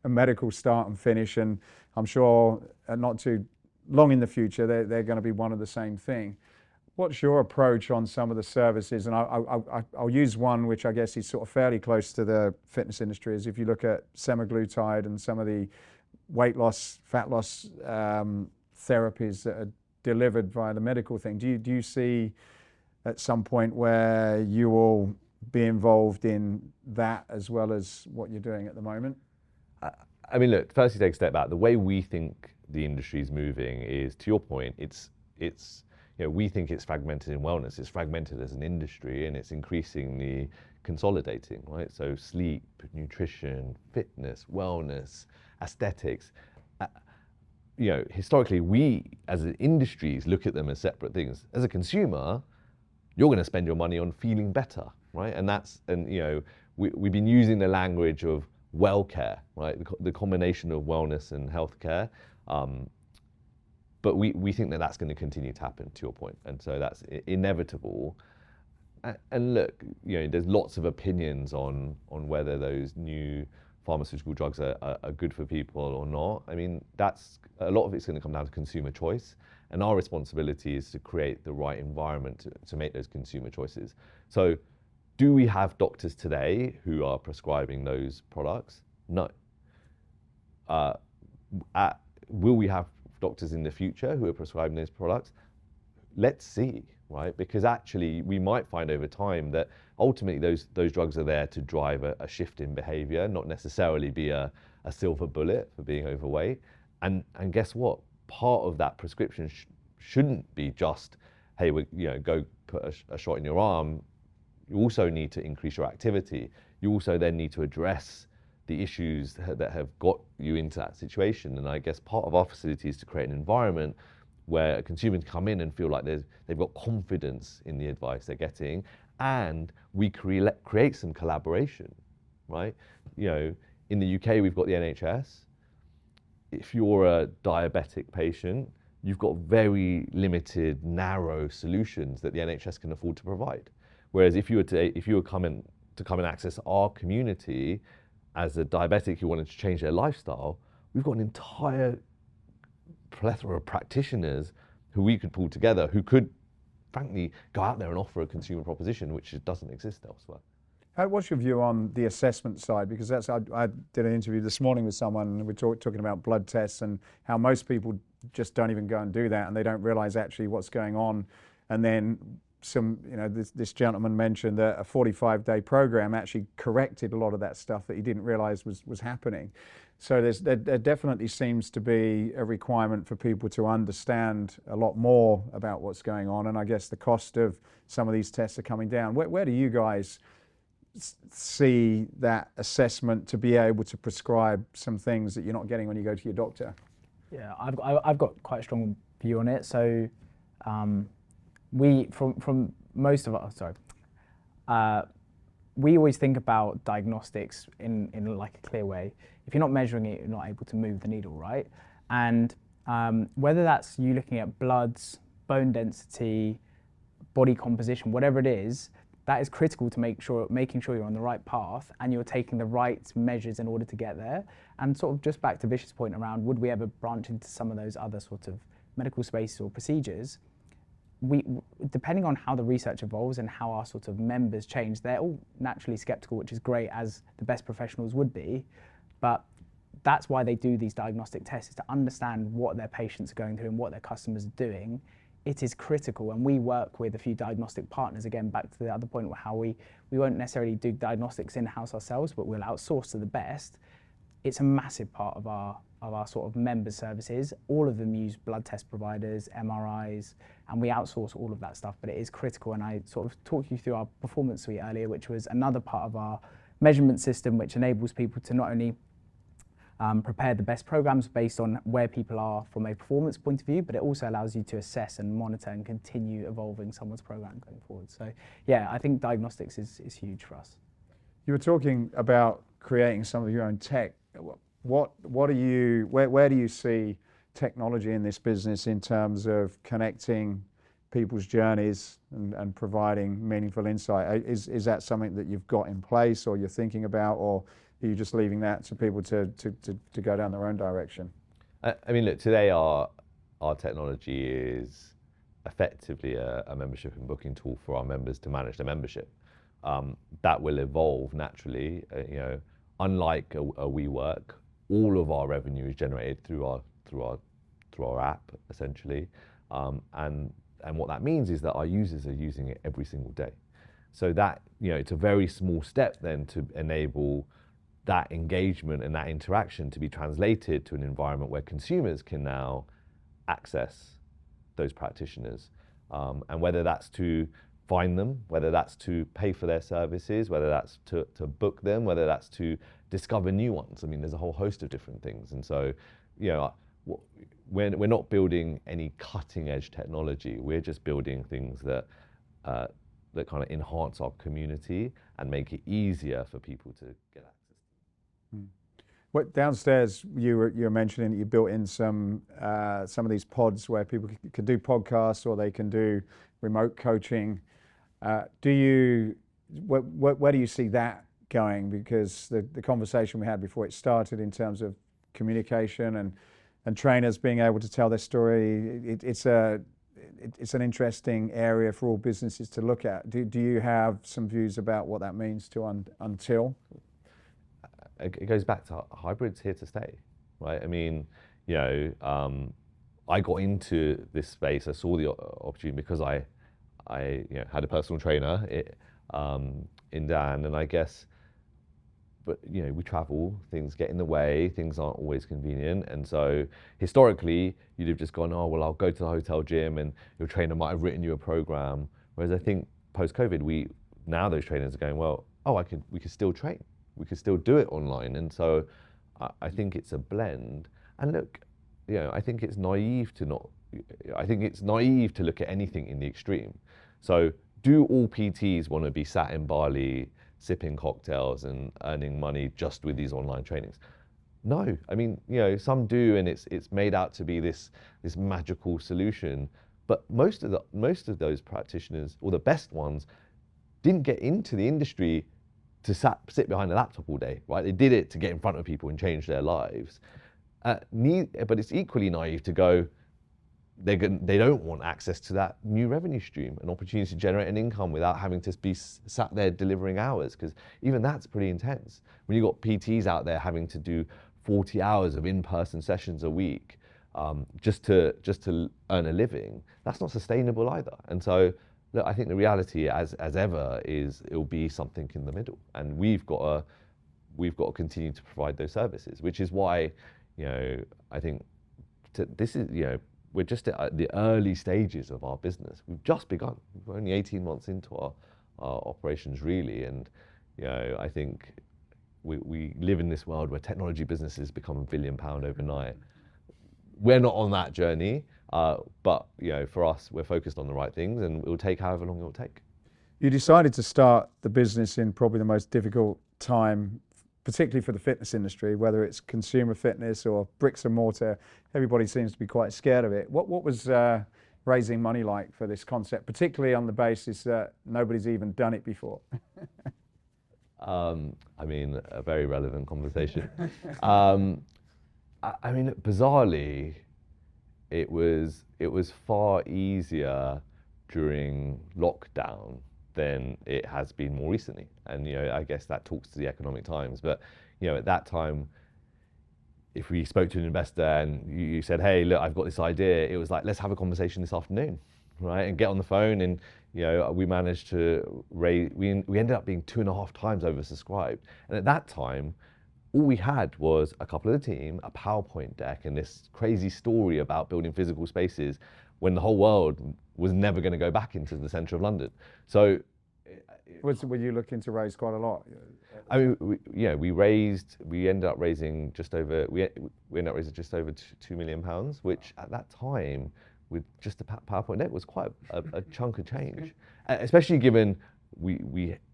medical start and finish, and I'm sure not too long in the future they're going to be one of the same thing. What's your approach on some of the services? And I'll use one which I guess is sort of fairly close to the fitness industry, is if you look at semaglutide and some of the weight loss, fat loss therapies that are delivered via the medical thing. Do you see at some point where you will be involved in that as well as what you're doing at the moment? I mean, look, firstly, take a step back. The way we think the industry is moving is, to your point, it's you know, we think it's fragmented in wellness. It's fragmented as an industry, and it's increasingly consolidating, right? So sleep, nutrition, fitness, wellness, aesthetics. You know, historically, we as industries look at them as separate things. As a consumer, you're going to spend your money on feeling better, right? And you know, we've been using the language of well care, right? The combination of wellness and healthcare. But we think that that's going to continue to happen, to your point, and so that's inevitable. And look, you know, there's lots of opinions on whether those new pharmaceutical drugs are good for people or not. I mean, that's a lot of it's going to come down to consumer choice, and our responsibility is to create the right environment to make those consumer choices. So, do we have doctors today who are prescribing those products? No. Will we have doctors in the future who are prescribing those products? Let's see, right? Because actually, we might find over time that ultimately those drugs are there to drive a shift in behavior, not necessarily be a silver bullet for being overweight. And guess what? Part of that prescription shouldn't be just, hey, go put a shot in your arm. You also need to increase your activity. You also then need to address the issues that have got you into that situation. And I guess part of our facility is to create an environment where a consumer can come in and feel like they've got confidence in the advice they're getting, and we create some collaboration, right? In the UK, we've got the NHS. If you're a diabetic patient, you've got very limited, narrow solutions that the NHS can afford to provide. Whereas if you were coming and access our community as a diabetic who wanted to change their lifestyle, we've got an entire plethora of practitioners who we could pull together, who could, frankly, go out there and offer a consumer proposition which just doesn't exist elsewhere. What's your view on the assessment side? Because I did an interview this morning with someone, and we're talking about blood tests and how most people just don't even go and do that, and they don't realize actually what's going on. And then this gentleman mentioned that a 45-day program actually corrected a lot of that stuff that he didn't realize was happening. So there definitely seems to be a requirement for people to understand a lot more about what's going on, and I guess the cost of some of these tests are coming down. Where do you guys see that assessment to be able to prescribe some things that you're not getting when you go to your doctor? Yeah, I've got quite a strong view on it. So we always think about diagnostics in like a clear way. If you're not measuring it, you're not able to move the needle, right? And whether that's you looking at bloods, bone density, body composition, whatever it is, that is critical to making sure you're on the right path and you're taking the right measures in order to get there. And sort of just back to Vish's point around, would we ever branch into some of those other sort of medical spaces or procedures? Depending on how the research evolves and how our sort of members change, they're all naturally skeptical, which is great, as the best professionals would be. But that's why they do these diagnostic tests, is to understand what their patients are going through and what their customers are doing. It is critical, and we work with a few diagnostic partners, again, back to the other point, how we won't necessarily do diagnostics in-house ourselves, but we'll outsource to the best. It's a massive part of our sort of member services. All of them use blood test providers, MRIs, and we outsource all of that stuff, but it is critical. And I sort of talked you through our performance suite earlier, which was another part of our measurement system, which enables people to not only prepare the best programs based on where people are from a performance point of view, but it also allows you to assess and monitor and continue evolving someone's program going forward. So yeah, I think diagnostics is huge for us. You were talking about creating some of your own tech. Where do you see technology in this business in terms of connecting people's journeys and providing meaningful insight? Is that something that you've got in place or you're thinking about, or are you just leaving that to people to go down their own direction? I mean, look, today our technology is effectively a membership and booking tool for our members to manage their membership. That will evolve naturally. Unlike a WeWork, all of our revenue is generated through our app, essentially, and what that means is that our users are using it every single day. So that it's a very small step then to enable that engagement and that interaction to be translated to an environment where consumers can now access those practitioners, and whether that's to find them, whether that's to pay for their services, whether that's to book them, whether that's to discover new ones. I mean, there's a whole host of different things. And so, we're not building any cutting edge technology. We're just building things that kind of enhance our community and make it easier for people to get access. What downstairs you were mentioning that you built in some of these pods where people can do podcasts or they can do remote coaching. Where do you see that going? Because the conversation we had before it started in terms of communication and trainers being able to tell their story, it's an interesting area for all businesses to look at. Do you have some views about what that means to Until? It goes back to hybrid's here to stay, right? I mean, I got into this space. I saw the opportunity because I had a personal trainer in Dan, and I guess, but we travel, things get in the way, things aren't always convenient, and so historically you'd have just gone, oh well, I'll go to the hotel gym, and your trainer might have written you a program. Whereas I think post-COVID, now those trainers are going, well, we could still train, we could still do it online, and so I think it's a blend. And look, I think it's naive to look at anything in the extreme. So do all PTs want to be sat in Bali sipping cocktails and earning money just with these online trainings? No. I mean, some do, and it's made out to be this magical solution. But most of those practitioners, or the best ones, didn't get into the industry to sit behind a laptop all day, right? They did it to get in front of people and change their lives. But it's equally naive to go, they don't want access to that new revenue stream, an opportunity to generate an income without having to be sat there delivering hours, because even that's pretty intense. When you've got PTs out there having to do 40 hours of in-person sessions a week just to earn a living, that's not sustainable either. And so, look, I think the reality, as ever, is it'll be something in the middle, and we've got to continue to provide those services, which is why, I think this is, we're just at the early stages of our business. We've just begun. We're only 18 months into our operations, really, and I think we live in this world where technology businesses become £1 billion overnight. We're not on that journey, but for us, we're focused on the right things, and it will take however long it will take. You decided to start the business in probably the most difficult time, particularly for the fitness industry, whether it's consumer fitness or bricks and mortar. Everybody seems to be quite scared of it. What was raising money like for this concept, particularly on the basis that nobody's even done it before? I mean, a very relevant conversation. I mean, bizarrely, it was far easier during lockdown than it has been more recently. And I guess that talks to the economic times. But at that time, if we spoke to an investor and you said, hey, look, I've got this idea, it was like, let's have a conversation this afternoon, right? And get on the phone, and we managed to raise, we ended up being 2.5 times oversubscribed. And at that time, all we had was a couple of the team, a PowerPoint deck, and this crazy story about building physical spaces when the whole world was never going to go back into the centre of London. So, were you looking to raise quite a lot? I mean, we ended up raising just over, we ended up raising just over £2 million, which at that time, with just a PowerPoint deck, was quite a chunk of change. Especially given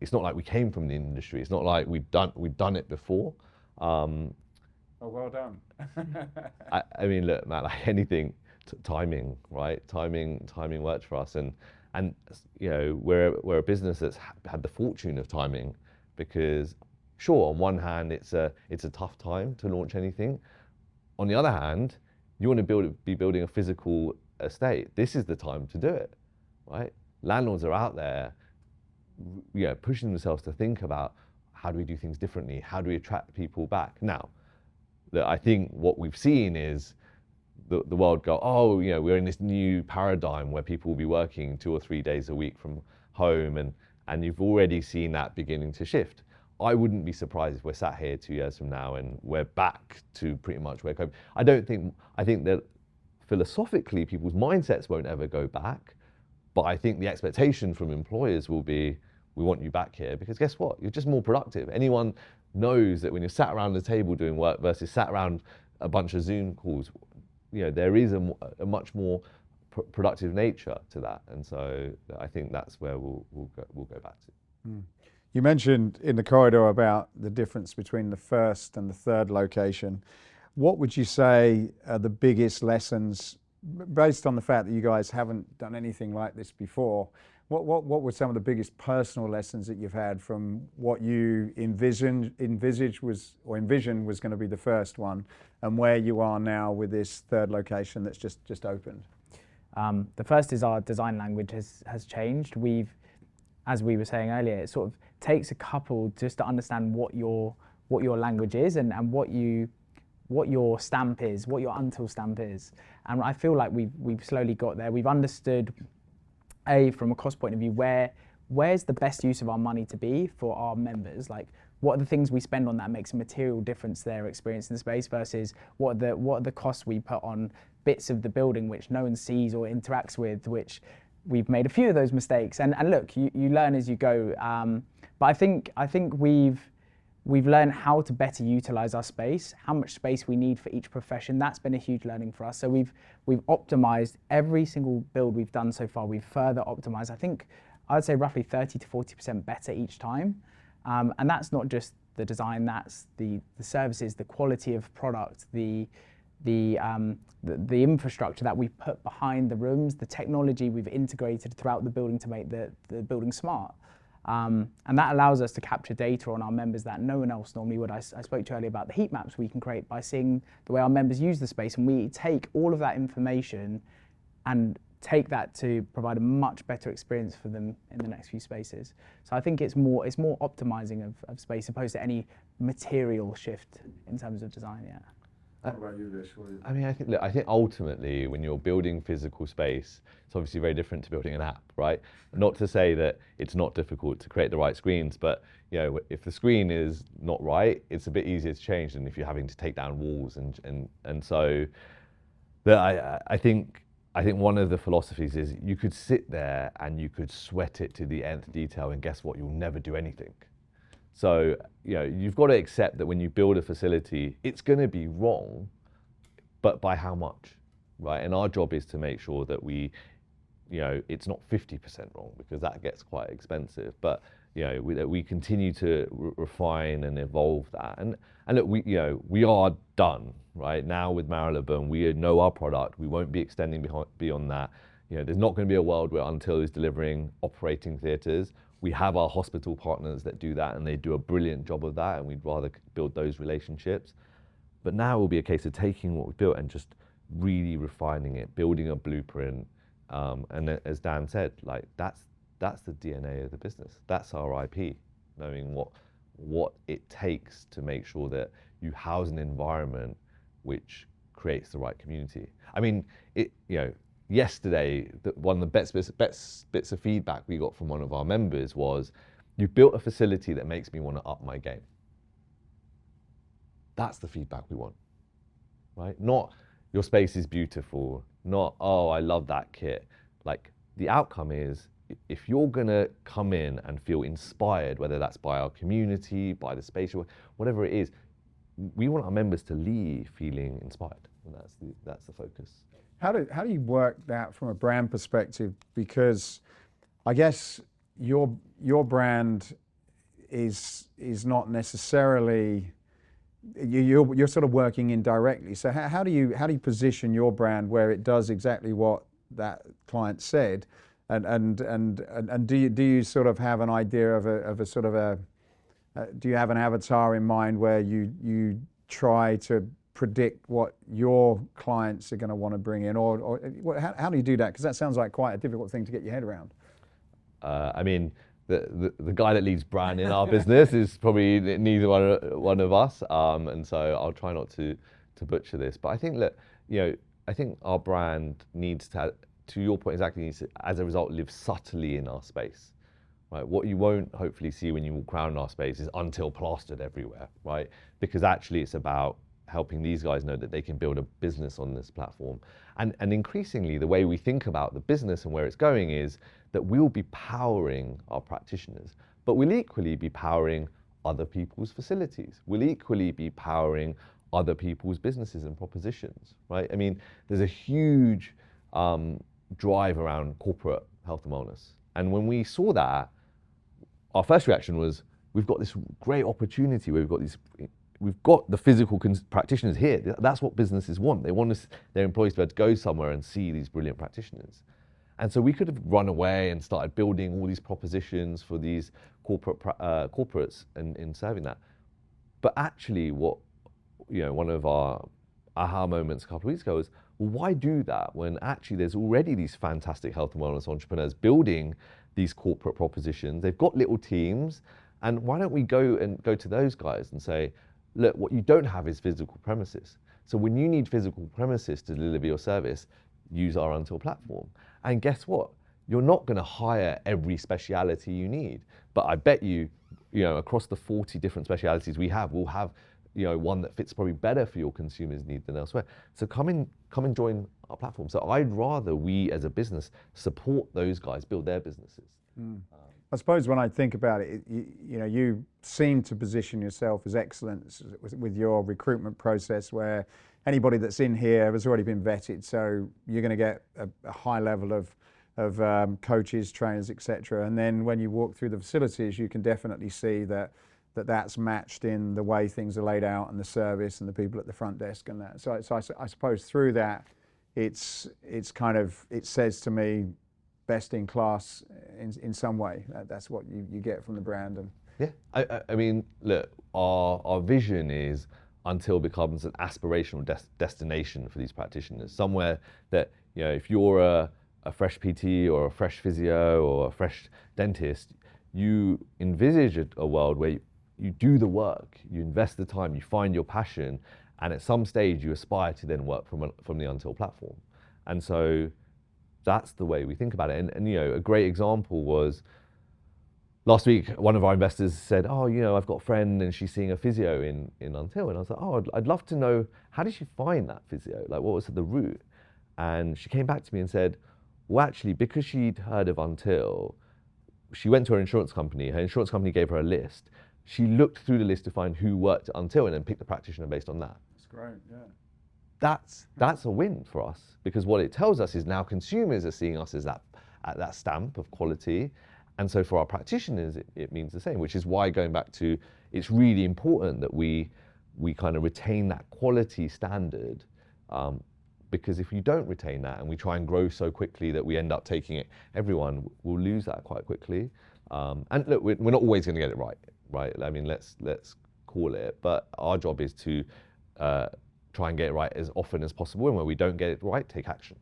it's not like we came from the industry. It's not like we'd done it before. Oh, well done. I mean, look, Matt, like anything, timing, right? Timing works for us, and we're a business that's had the fortune of timing, because sure, on one hand, it's a tough time to launch anything. On the other hand, you want to be building a physical estate. This is the time to do it, right? Landlords are out there, pushing themselves to think about, how do we do things differently? How do we attract people back? Now, I think what we've seen is the world go, we're in this new paradigm where people will be working 2 or 3 days a week from home, and you've already seen that beginning to shift. I wouldn't be surprised if we're sat here 2 years from now and we're back to pretty much where COVID. I think that philosophically people's mindsets won't ever go back, but I think the expectation from employers will be, we want you back here, because guess what? You're just more productive. Anyone knows that when you're sat around the table doing work versus sat around a bunch of Zoom calls, there is a much more productive nature to that. And so I think that's where we'll go back to. Mm. You mentioned in the corridor about the difference between the first and the third location. What would you say are the biggest lessons, based on the fact that you guys haven't done anything like this before? What were some of the biggest personal lessons that you've had from what you envisioned was going to be the first one, and where you are now with this third location that's just opened? The first is our design language has changed. As we were saying earlier, it sort of takes a couple just to understand what your language is and what your stamp is, what your until stamp is. And I feel like we've slowly got there. We've understood, from a cost point of view, where's the best use of our money to be for our members? Like, what are the things we spend on that makes a material difference to their experience in the space versus what are the costs we put on bits of the building which no one sees or interacts with, which we've made a few of those mistakes. And look, you learn as you go. But I think we've learned how to better utilize our space, how much space we need for each profession. That's been a huge learning for us. So we've optimized every single build we've done so far. We've further optimized. I think I would say roughly 30 to 40% better each time. And that's not just the design, that's the services, the quality of product, the infrastructure that we put behind the rooms, the technology we've integrated throughout the building to make the building smart. And that allows us to capture data on our members that no one else normally would. I spoke to you earlier about the heat maps we can create by seeing the way our members use the space, and we take all of that information and take that to provide a much better experience for them in the next few spaces. So I think it's more optimizing of space opposed to any material shift in terms of design. Yeah. What about you, Vish? I mean, I think ultimately when you're building physical space, it's obviously very different to building an app, right? Not to say that it's not difficult to create the right screens, but if the screen is not right, it's a bit easier to change than if you're having to take down walls and so I think one of the philosophies is you could sit there and you could sweat it to the nth detail, and guess what? You'll never do anything. So, you've got to accept that when you build a facility, it's going to be wrong, but by how much, right? And our job is to make sure that it's not 50% wrong, because that gets quite expensive. But we continue to refine and evolve that. And look, we are done right now with Marylebone. We know our product. We won't be extending beyond that. There's not going to be a world where Until is delivering operating theatres. We have our hospital partners that do that, and they do a brilliant job of that, and we'd rather build those relationships. But now it will be a case of taking what we've built and just really refining it, building a blueprint. And as Dan said, like that's the DNA of the business. That's our IP, knowing what it takes to make sure that you house an environment which creates the right community. I mean, yesterday, one of the best bits of feedback we got from one of our members was, "You've built a facility that makes me want to up my game." That's the feedback we want, right? Not your space is beautiful, not, oh, I love that kit. Like, the outcome is, if you're gonna come in and feel inspired, whether that's by our community, by the space, whatever it is, we want our members to leave feeling inspired, and that's the focus. How do you work that from a brand perspective? Because I guess your brand is not necessarily, you're sort of working indirectly. So how do you position your brand where it does exactly what that client said, and do you sort of have an idea of a sort of a do you have an avatar in mind where you try to predict what your clients are going to want to bring in, or how do you do that? Because that sounds like quite a difficult thing to get your head around. I mean, the guy that leads brand in our business is probably neither one of us, and so I'll try not to butcher this. But I think that I think our brand needs to your point exactly, needs to, as a result, live subtly in our space. Right, what you won't hopefully see when you walk around our space is Until plastered everywhere, right? Because actually it's about helping these guys know that they can build a business on this platform. And increasingly, the way we think about the business and where it's going is that we'll be powering our practitioners, but we'll equally be powering other people's facilities. We'll equally be powering other people's businesses and propositions, right? I mean, there's a huge drive around corporate health and wellness. And when we saw that, our first reaction was, we've got this great opportunity where we've got the physical practitioners here. That's what businesses want. They want their employees to be able to go somewhere and see these brilliant practitioners. And so we could have run away and started building all these propositions for these corporates and in serving that. But actually what, one of our aha moments a couple of weeks ago was, well, why do that when actually there's already these fantastic health and wellness entrepreneurs building these corporate propositions? They've got little teams, and why don't we go to those guys and say, look, what you don't have is physical premises. So when you need physical premises to deliver your service, use our Until platform. And guess what? You're not going to hire every speciality you need, but I bet you, across the 40 different specialities we have, we'll have one that fits probably better for your consumers' need than elsewhere. So come and join our platform. So I'd rather we as a business support those guys build their businesses. I suppose when I think about it, you seem to position yourself as excellence with your recruitment process, where anybody that's in here has already been vetted. So you're going to get a high level of coaches, trainers, etc. And then when you walk through the facilities, you can definitely see that's matched in the way things are laid out and the service and the people at the front desk and that. So I suppose through that, it says to me, best in class in some way. That's what you get from the brand. And yeah, I mean, look, our vision is Until becomes an aspirational destination for these practitioners, somewhere that, if you're a fresh PT or a fresh physio or a fresh dentist, you envisage a world where you do the work, you invest the time, you find your passion, and at some stage you aspire to then work from the Until platform. And so that's the way we think about it. And a great example was last week, one of our investors said, oh, I've got a friend and she's seeing a physio in Until. And I was like, oh, I'd love to know, how did she find that physio? Like, what was the route? And she came back to me and said, well, actually, because she'd heard of Until, she went to her insurance company. Her insurance company gave her a list. She looked through the list to find who worked at Until and then picked the practitioner based on that. That's great, yeah. That's a win for us, because what it tells us is now consumers are seeing us as that stamp of quality. And so for our practitioners, it means the same, which is why, going back to, it's really important that we kind of retain that quality standard, because if you don't retain that and we try and grow so quickly that we end up taking it, everyone will lose that quite quickly. And look, we're not always going to get it right? I mean, let's call it, but our job is to try and get it right as often as possible, and when we don't get it right, take action.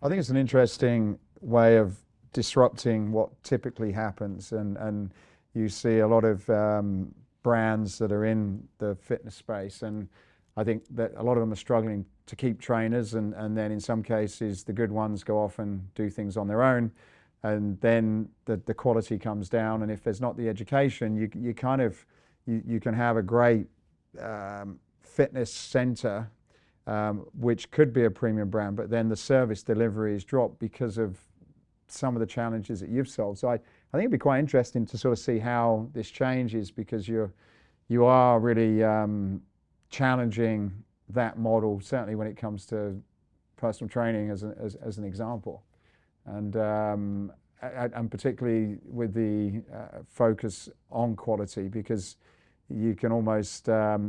I think it's an interesting way of disrupting what typically happens, and you see a lot of brands that are in the fitness space, and I think that a lot of them are struggling to keep trainers, and then in some cases the good ones go off and do things on their own, and then the quality comes down, and if there's not the education, you can have a great fitness center, which could be a premium brand, but then the service delivery is dropped because of some of the challenges that you've solved. So I think it'd be quite interesting to sort of see how this changes, because you are really challenging that model, certainly when it comes to personal training as an example, and particularly with the focus on quality, because you can almost the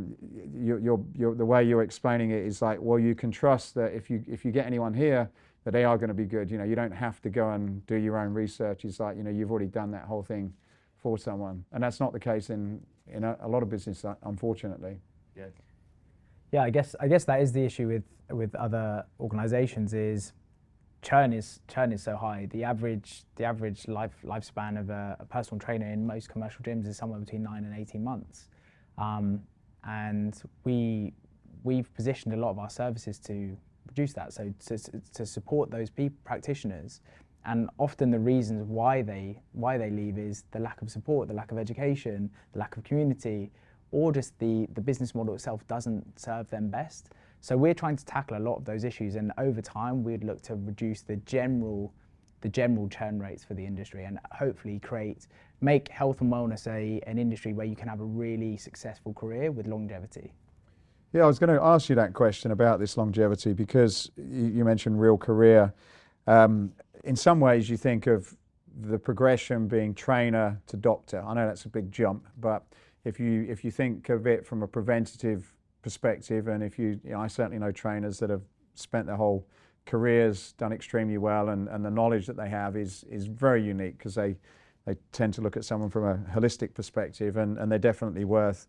way you're explaining it is like, well, you can trust that if you get anyone here, that they are going to be good. You don't have to go and do your own research. It's like, you've already done that whole thing for someone, and that's not the case in a lot of business, unfortunately. Yeah, I guess that is the issue with other organisations, is churn is so high. The average lifespan of a personal trainer in most commercial gyms is somewhere between 9 and 18 months, and we've positioned a lot of our services to reduce that, so to support those practitioners. And often the reasons why they leave is the lack of support, the lack of education, the lack of community, or just the business model itself doesn't serve them best. So we're trying to tackle a lot of those issues, and over time we'd look to reduce the general churn rates for the industry, and hopefully make health and wellness an industry where you can have a really successful career with longevity. Yeah, I was going to ask you that question about this longevity, because you mentioned real career. In some ways you think of the progression being trainer to doctor. I know that's a big jump, but if you think of it from a preventative perspective, and I certainly know trainers that have spent their whole careers done extremely well, and the knowledge that they have is very unique, because they tend to look at someone from a holistic perspective, and they're definitely worth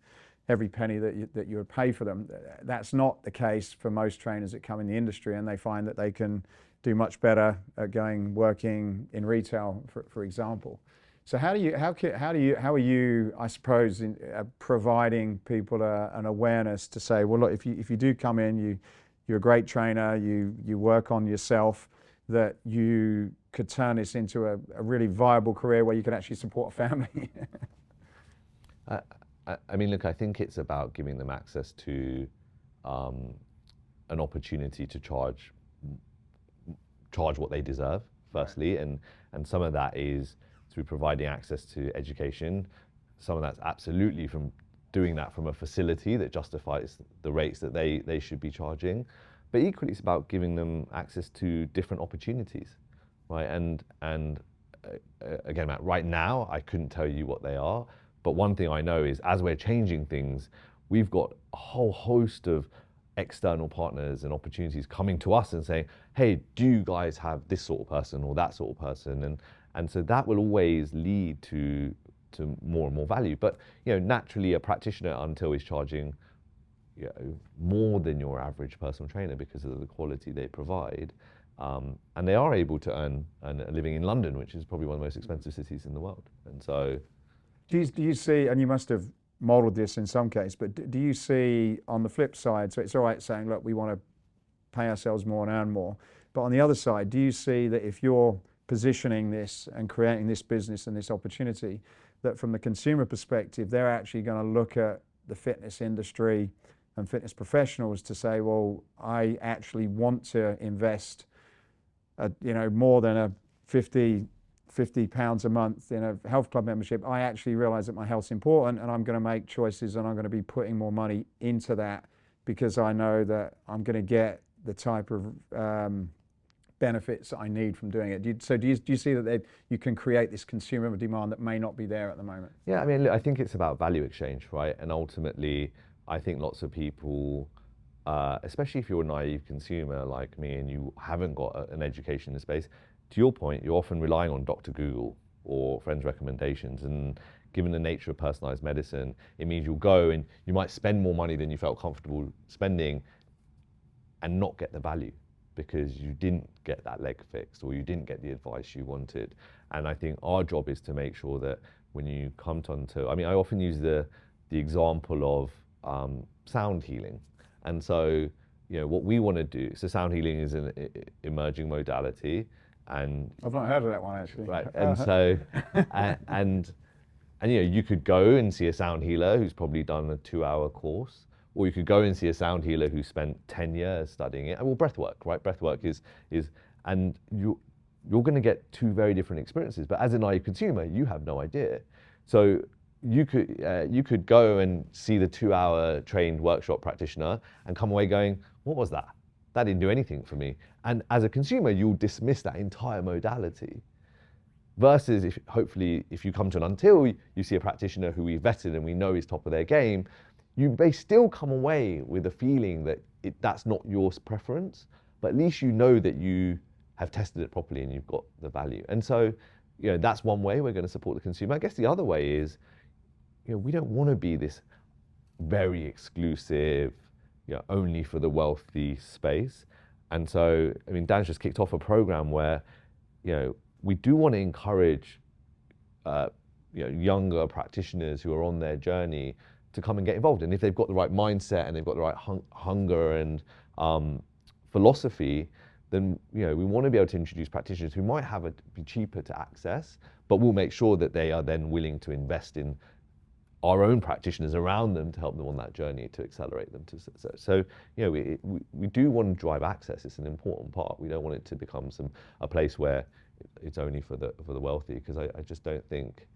every penny that you would pay for them. That's not the case for most trainers that come in the industry, and they find that they can do much better at working in retail, for example. So how are you, I suppose, providing people an awareness to say, well, look, if you do come in, you're a great trainer, you work on yourself, that you could turn this into a really viable career where you can actually support a family? I mean, look, I think it's about giving them access to an opportunity to charge what they deserve, firstly, and some of that is through providing access to education. Some of that's absolutely from doing that from a facility that justifies the rates that they should be charging. But equally, it's about giving them access to different opportunities, right? And again, Matt, right now, I couldn't tell you what they are. But one thing I know is, as we're changing things, we've got a whole host of external partners and opportunities coming to us and saying, hey, do you guys have this sort of person or that sort of person? And so that will always lead to more and more value. But naturally, a practitioner, until he's charging more than your average personal trainer because of the quality they provide, and they are able to earn a living in London, which is probably one of the most expensive cities in the world. And so, do you see, and you must have modeled this in some case, but do you see on the flip side, so it's all right saying, look, we want to pay ourselves more and earn more, but on the other side, do you see that if you're positioning this and creating this business and this opportunity, that from the consumer perspective, they're actually going to look at the fitness industry and fitness professionals to say, well, I actually want to invest more than a £50 a month in a health club membership. I actually realize that my health's important, and I'm going to make choices, and I'm going to be putting more money into that because I know that I'm going to get the type of benefits that I need from doing it. Do you see that you can create this consumer demand that may not be there at the moment? Yeah, I mean, look, I think it's about value exchange, right? And ultimately, I think lots of people, especially if you're a naive consumer like me and you haven't got an education in the space, to your point, you're often relying on Dr. Google or friends' recommendations. And given the nature of personalized medicine, it means you'll go and you might spend more money than you felt comfortable spending and not get the value because you didn't get that leg fixed or you didn't get the advice you wanted. And I think our job is to make sure that when you come onto, I mean, I often use the example of sound healing. And so, what we want to do, so sound healing is an emerging modality. And I've not heard of that one, actually. Right, and so, and you could go and see a sound healer who's probably done a 2-hour course, or you could go and see a sound healer who spent 10 years studying it. Well, breathwork, right? Breathwork is, and you're going to get two very different experiences. But as a naive consumer, you have no idea. So you could go and see the 2-hour trained workshop practitioner and come away going, what was that? That didn't do anything for me. And as a consumer, you'll dismiss that entire modality. Versus if you come to an Until, you see a practitioner who we vetted and we know is top of their game, you may still come away with a feeling that that's not your preference, but at least you know that you have tested it properly and you've got the value. And so, that's one way we're going to support the consumer. I guess the other way is, we don't want to be this very exclusive, only for the wealthy space. And so, I mean, Dan's just kicked off a program where, we do want to encourage, younger practitioners who are on their journey to come and get involved. And if they've got the right mindset and they've got the right hunger and philosophy, then we want to be able to introduce practitioners who might be cheaper to access, but we'll make sure that they are then willing to invest in our own practitioners around them to help them on that journey to accelerate them to success. So, we do want to drive access. It's an important part. We don't want it to become a place where it's only for the wealthy, because I just don't think,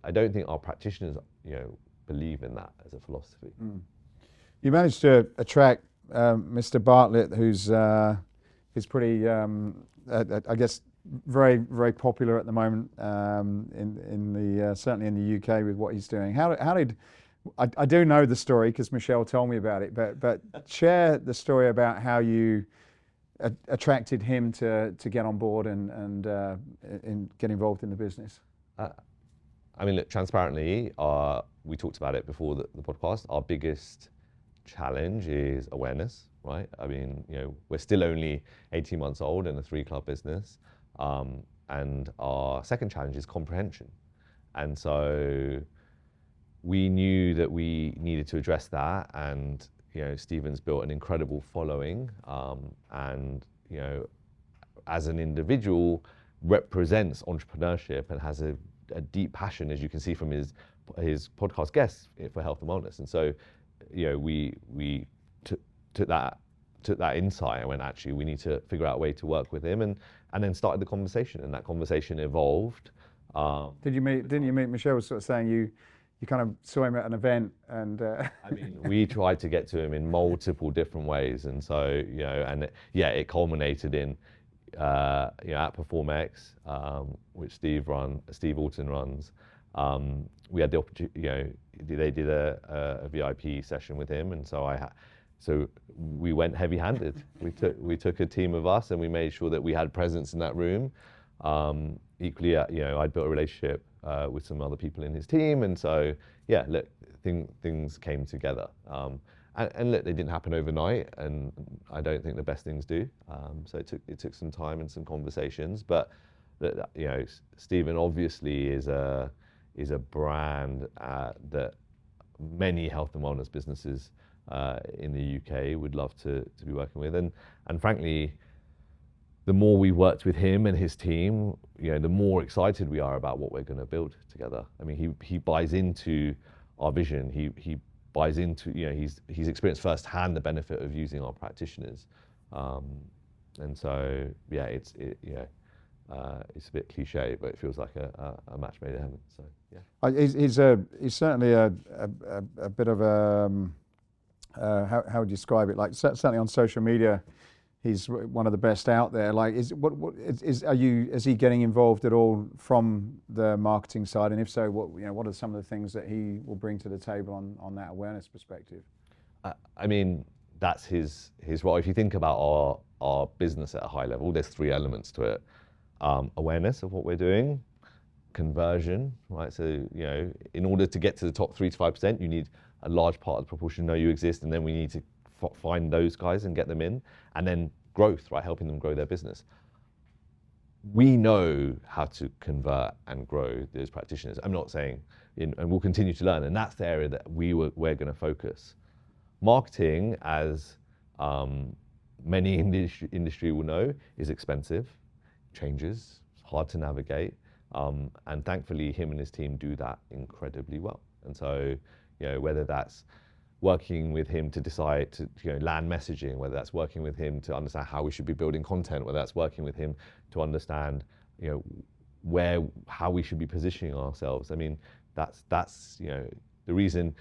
I don't think our practitioners, believe in that as a philosophy. Mm. You managed to attract Mr. Bartlett, who's pretty, I guess, very, very popular at the moment certainly in the UK with what he's doing. How did I do know the story because Michelle told me about it, but share the story about how you attracted him to get on board and get involved in the business? I mean, look, transparently, we talked about it before the podcast. Our biggest challenge is awareness, right? I mean, we're still only 18 months old in a 3-club business. And our second challenge is comprehension. And so we knew that we needed to address that. And, Stephen's built an incredible following. And, as an individual, represents entrepreneurship and has a deep passion, as you can see from his podcast guests, for health and wellness. And so, we took that insight and went, actually, we need to figure out a way to work with him, and then started the conversation, and that conversation evolved. Didn't you meet Michelle was sort of saying you kind of saw him at an event and I mean, we tried to get to him in multiple different ways, and so it culminated in at PerformX, which Steve Alton runs. We had the opportunity, they did a VIP session with him, and so we went heavy-handed. We took a team of us, and we made sure that we had presence in that room. Equally, I'd built a relationship with some other people in his team, and so look, things came together. And look, they didn't happen overnight, and I don't think the best things do. So it took some time and some conversations, but Stephen obviously is a brand that many health and wellness businesses in the UK would love to be working with, and frankly, the more we worked with him and his team, the more excited we are about what we're going to build together. I mean, he buys into our vision. He buys into, he's experienced firsthand the benefit of using our practitioners, and so it's a bit cliche, but it feels like a match made in heaven. So he's certainly a bit of a how would you describe it? Like certainly on social media, he's one of the best out there. Like, is he getting involved at all from the marketing side? And if so, what are some of the things that he will bring to the table on that awareness perspective? I mean, that's his role. If you think about our business at a high level, there's 3 elements to it: awareness of what we're doing, conversion, right? So in order to get to the top 3 to 5%, you need a large part of the proportion know you exist, and then we need to find those guys and get them in, and then growth, right? Helping them grow their business. We know how to convert and grow those practitioners. I'm not saying, and we'll continue to learn, and that's the area that we're going to focus. Marketing, as many in the industry will know, is expensive, changes, hard to navigate, and thankfully him and his team do that incredibly well. And so, whether that's working with him to decide to land messaging, whether that's working with him to understand how we should be building content, whether that's working with him to understand how we should be positioning ourselves. I mean, that's the reason,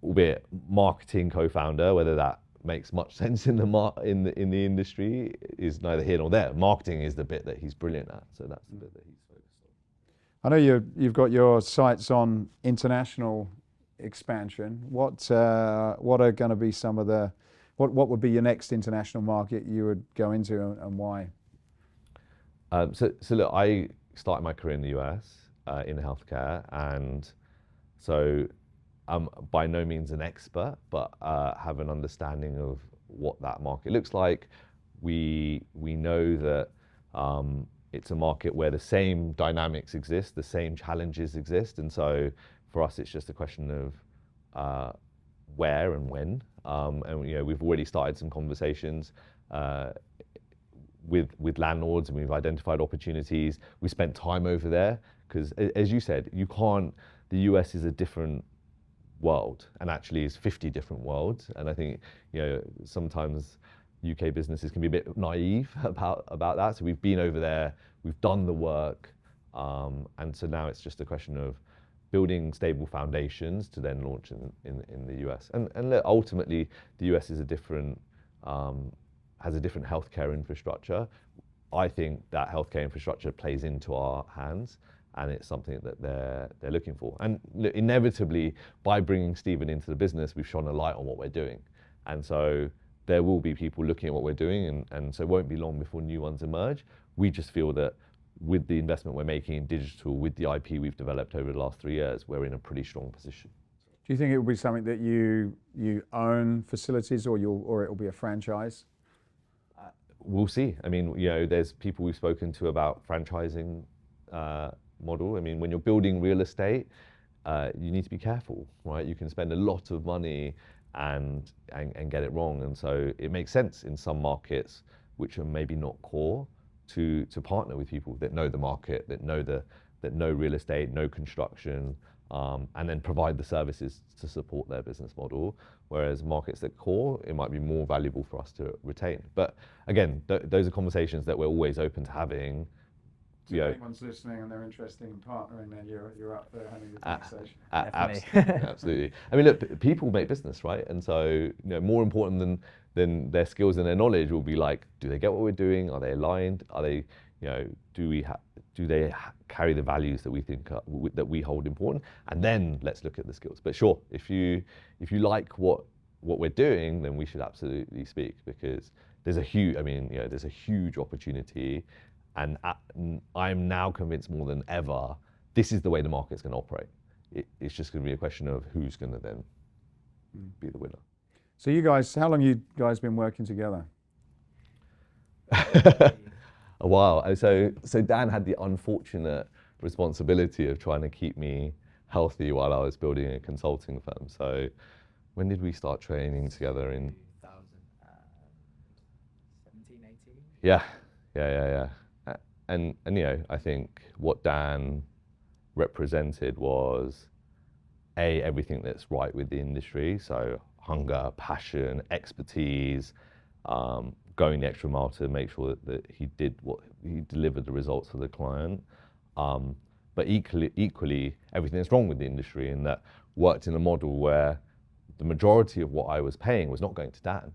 albeit marketing co-founder, whether that makes much sense in the industry is neither here nor there. Marketing is the bit that he's brilliant at, so that's the bit that he's focused on. I know you've got your sights on international expansion. What are going to be some of the what would be your next international market you would go into, and why? So look, I started my career in the US in healthcare, and so I'm by no means an expert, but have an understanding of what that market looks like. We know that it's a market where the same dynamics exist, the same challenges exist, and so for us, it's just a question of where and when. And we've already started some conversations with landlords, and we've identified opportunities. We spent time over there because, as you said, the US is a different world, and actually is 50 different worlds. And I think sometimes UK businesses can be a bit naive about that. So we've been over there, we've done the work, and so now it's just a question of building stable foundations to then launch in the US. And look, ultimately, the US is has a different healthcare infrastructure. I think that healthcare infrastructure plays into our hands, and it's something that they're looking for. And look, inevitably, by bringing Stephen into the business, we've shone a light on what we're doing. And so there will be people looking at what we're doing, and so it won't be long before new ones emerge. We just feel that with the investment we're making in digital, with the IP we've developed over the last 3 years, we're in a pretty strong position. Do you think it will be something that you own facilities, or it will be a franchise? We'll see. I mean, there's people we've spoken to about franchising model. I mean, when you're building real estate, you need to be careful, right? You can spend a lot of money and get it wrong, and so it makes sense in some markets which are maybe not core to partner with people that know the market, that know real estate, know construction, and then provide the services to support their business model. Whereas markets that core, it might be more valuable for us to retain. But again, those are conversations that we're always open to having. So if anyone's listening and they're interested in partnering, then you're up there having the conversation. Absolutely. I mean, look, people make business, right? And so, more important than their skills and their knowledge will be like, do they get what we're doing? Are they aligned? Are they, do they carry the values that we think that we hold important? And then let's look at the skills. But sure, if you like what we're doing, then we should absolutely speak, because there's a huge opportunity. And I'm now convinced more than ever, this is the way the market's going to operate. It's just going to be a question of who's going to then be the winner. So you guys, how long you guys been working together? A while. So Dan had the unfortunate responsibility of trying to keep me healthy while I was building a consulting firm. So when did we start training together? In 2017, 18? Yeah. And I think what Dan represented was everything that's right with the industry. So hunger, passion, expertise, going the extra mile to make sure that he delivered the results for the client. But equally, everything that's wrong with the industry, and that worked in a model where the majority of what I was paying was not going to Dan.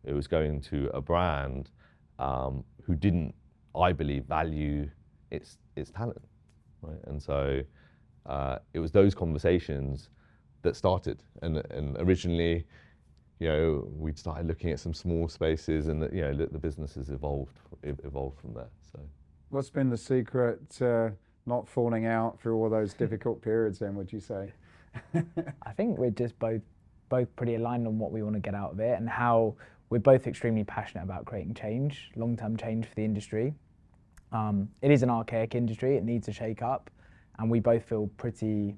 It was going to a brand who didn't, I believe, value its talent, right? And so it was those conversations that started. And originally, we'd started looking at some small spaces, and the business has evolved from there. So, what's been the secret to not falling out through all those difficult periods? Then, would you say? I think we're just both pretty aligned on what we want to get out of it, and how we're both extremely passionate about creating change, long-term change for the industry. It is an archaic industry; it needs a shake-up, and we both feel pretty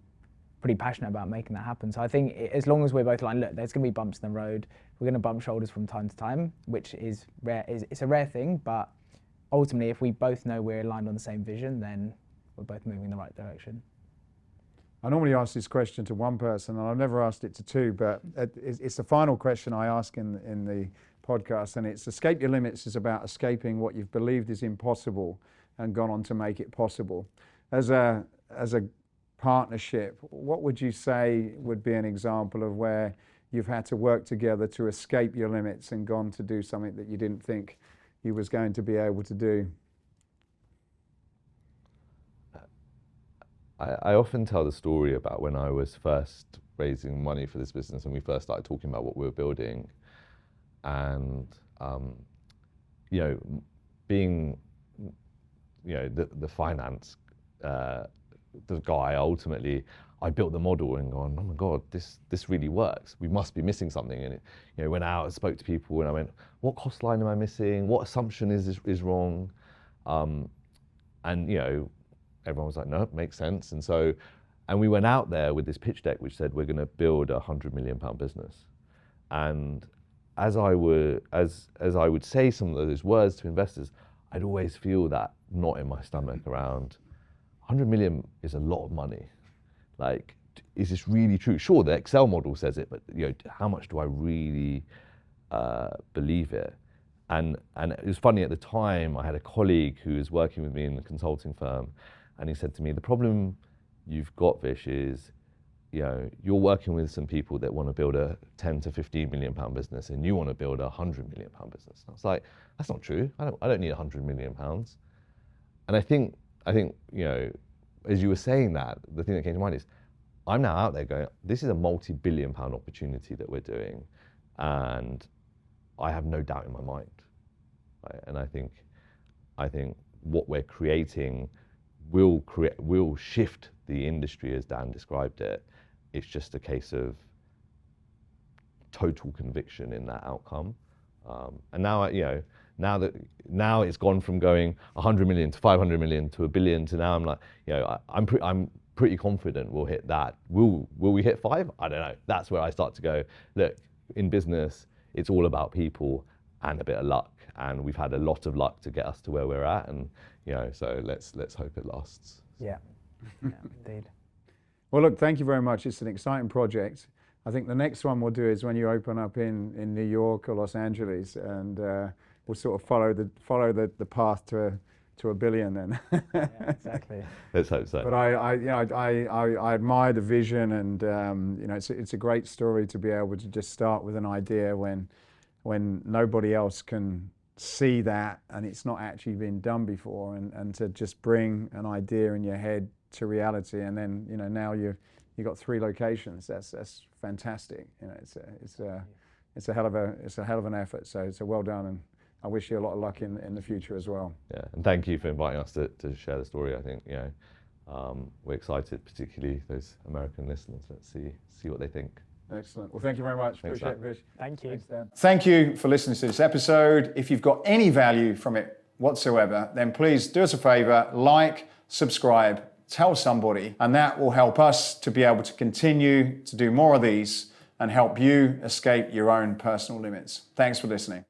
passionate about making that happen. So I think as long as we're both aligned, look, there's going to be bumps in the road. We're going to bump shoulders from time to time, which is rare. It's a rare thing, but ultimately, if we both know we're aligned on the same vision, then we're both moving in the right direction. I normally ask this question to one person, and I've never asked it to two, but it's the final question I ask in the podcast, and it's escape your limits is about escaping what you've believed is impossible and gone on to make it possible. As a partnership, what would you say would be an example of where you've had to work together to escape your limits and gone to do something that you didn't think you was going to be able to do? I often tell the story about when I was first raising money for this business and we first started talking about what we were building, and being the finance the guy, ultimately I built the model and gone, oh my God, this really works. We must be missing something. And it, went out and spoke to people, and I went, what cost line am I missing? What assumption is wrong? And everyone was like, no, it makes sense. And we went out there with this pitch deck which said we're going to build a £100 million business. And as I would say some of those words to investors, I'd always feel that knot in my stomach around 100 million is a lot of money. Like, is this really true? Sure, the Excel model says it, but how much do I really believe it? And it was funny, at the time I had a colleague who was working with me in a consulting firm, and he said to me, the problem you've got, Vish, is you're working with some people that want to build a 10 to 15 million pound business, and you want to build a 100 million pound business. And I was like, that's not true. I don't need 100 million pounds. And I think as you were saying that, the thing that came to mind is, I'm now out there going, this is a multi-billion pound opportunity that we're doing, and I have no doubt in my mind, right? And I think what we're creating will shift the industry as Dan described it. It's just a case of total conviction in that outcome. And now, now it's gone from going 100 million to 500 million to 1 billion to now I'm like, I'm pretty confident we'll hit that. Will we hit 5? I don't know. That's where I start to go, look, in business, it's all about people and a bit of luck. And we've had a lot of luck to get us to where we're at. And, so let's hope it lasts. Yeah, indeed. Well, look, thank you very much. It's an exciting project. I think the next one we'll do is when you open up in New York or Los Angeles, and we'll sort of follow the path to 1 billion then. Yeah, exactly. Let's hope so. But I admire the vision, and it's a great story to be able to just start with an idea when nobody else can see that and it's not actually been done before, and to just bring an idea in your head to reality, and then now you've got 3 locations. That's fantastic. It's a hell of an effort. So well done, and I wish you a lot of luck in the future as well. Yeah, and thank you for inviting us to share the story. I think we're excited, particularly those American listeners. Let's see what they think. Excellent. Well, thank you very much. Thanks, Appreciate it, Vish. Thank you. Thanks, Dan. Thank you for listening to this episode. If you've got any value from it whatsoever, then please do us a favor, like, subscribe, tell somebody, and that will help us to be able to continue to do more of these and help you escape your own personal limits. Thanks for listening.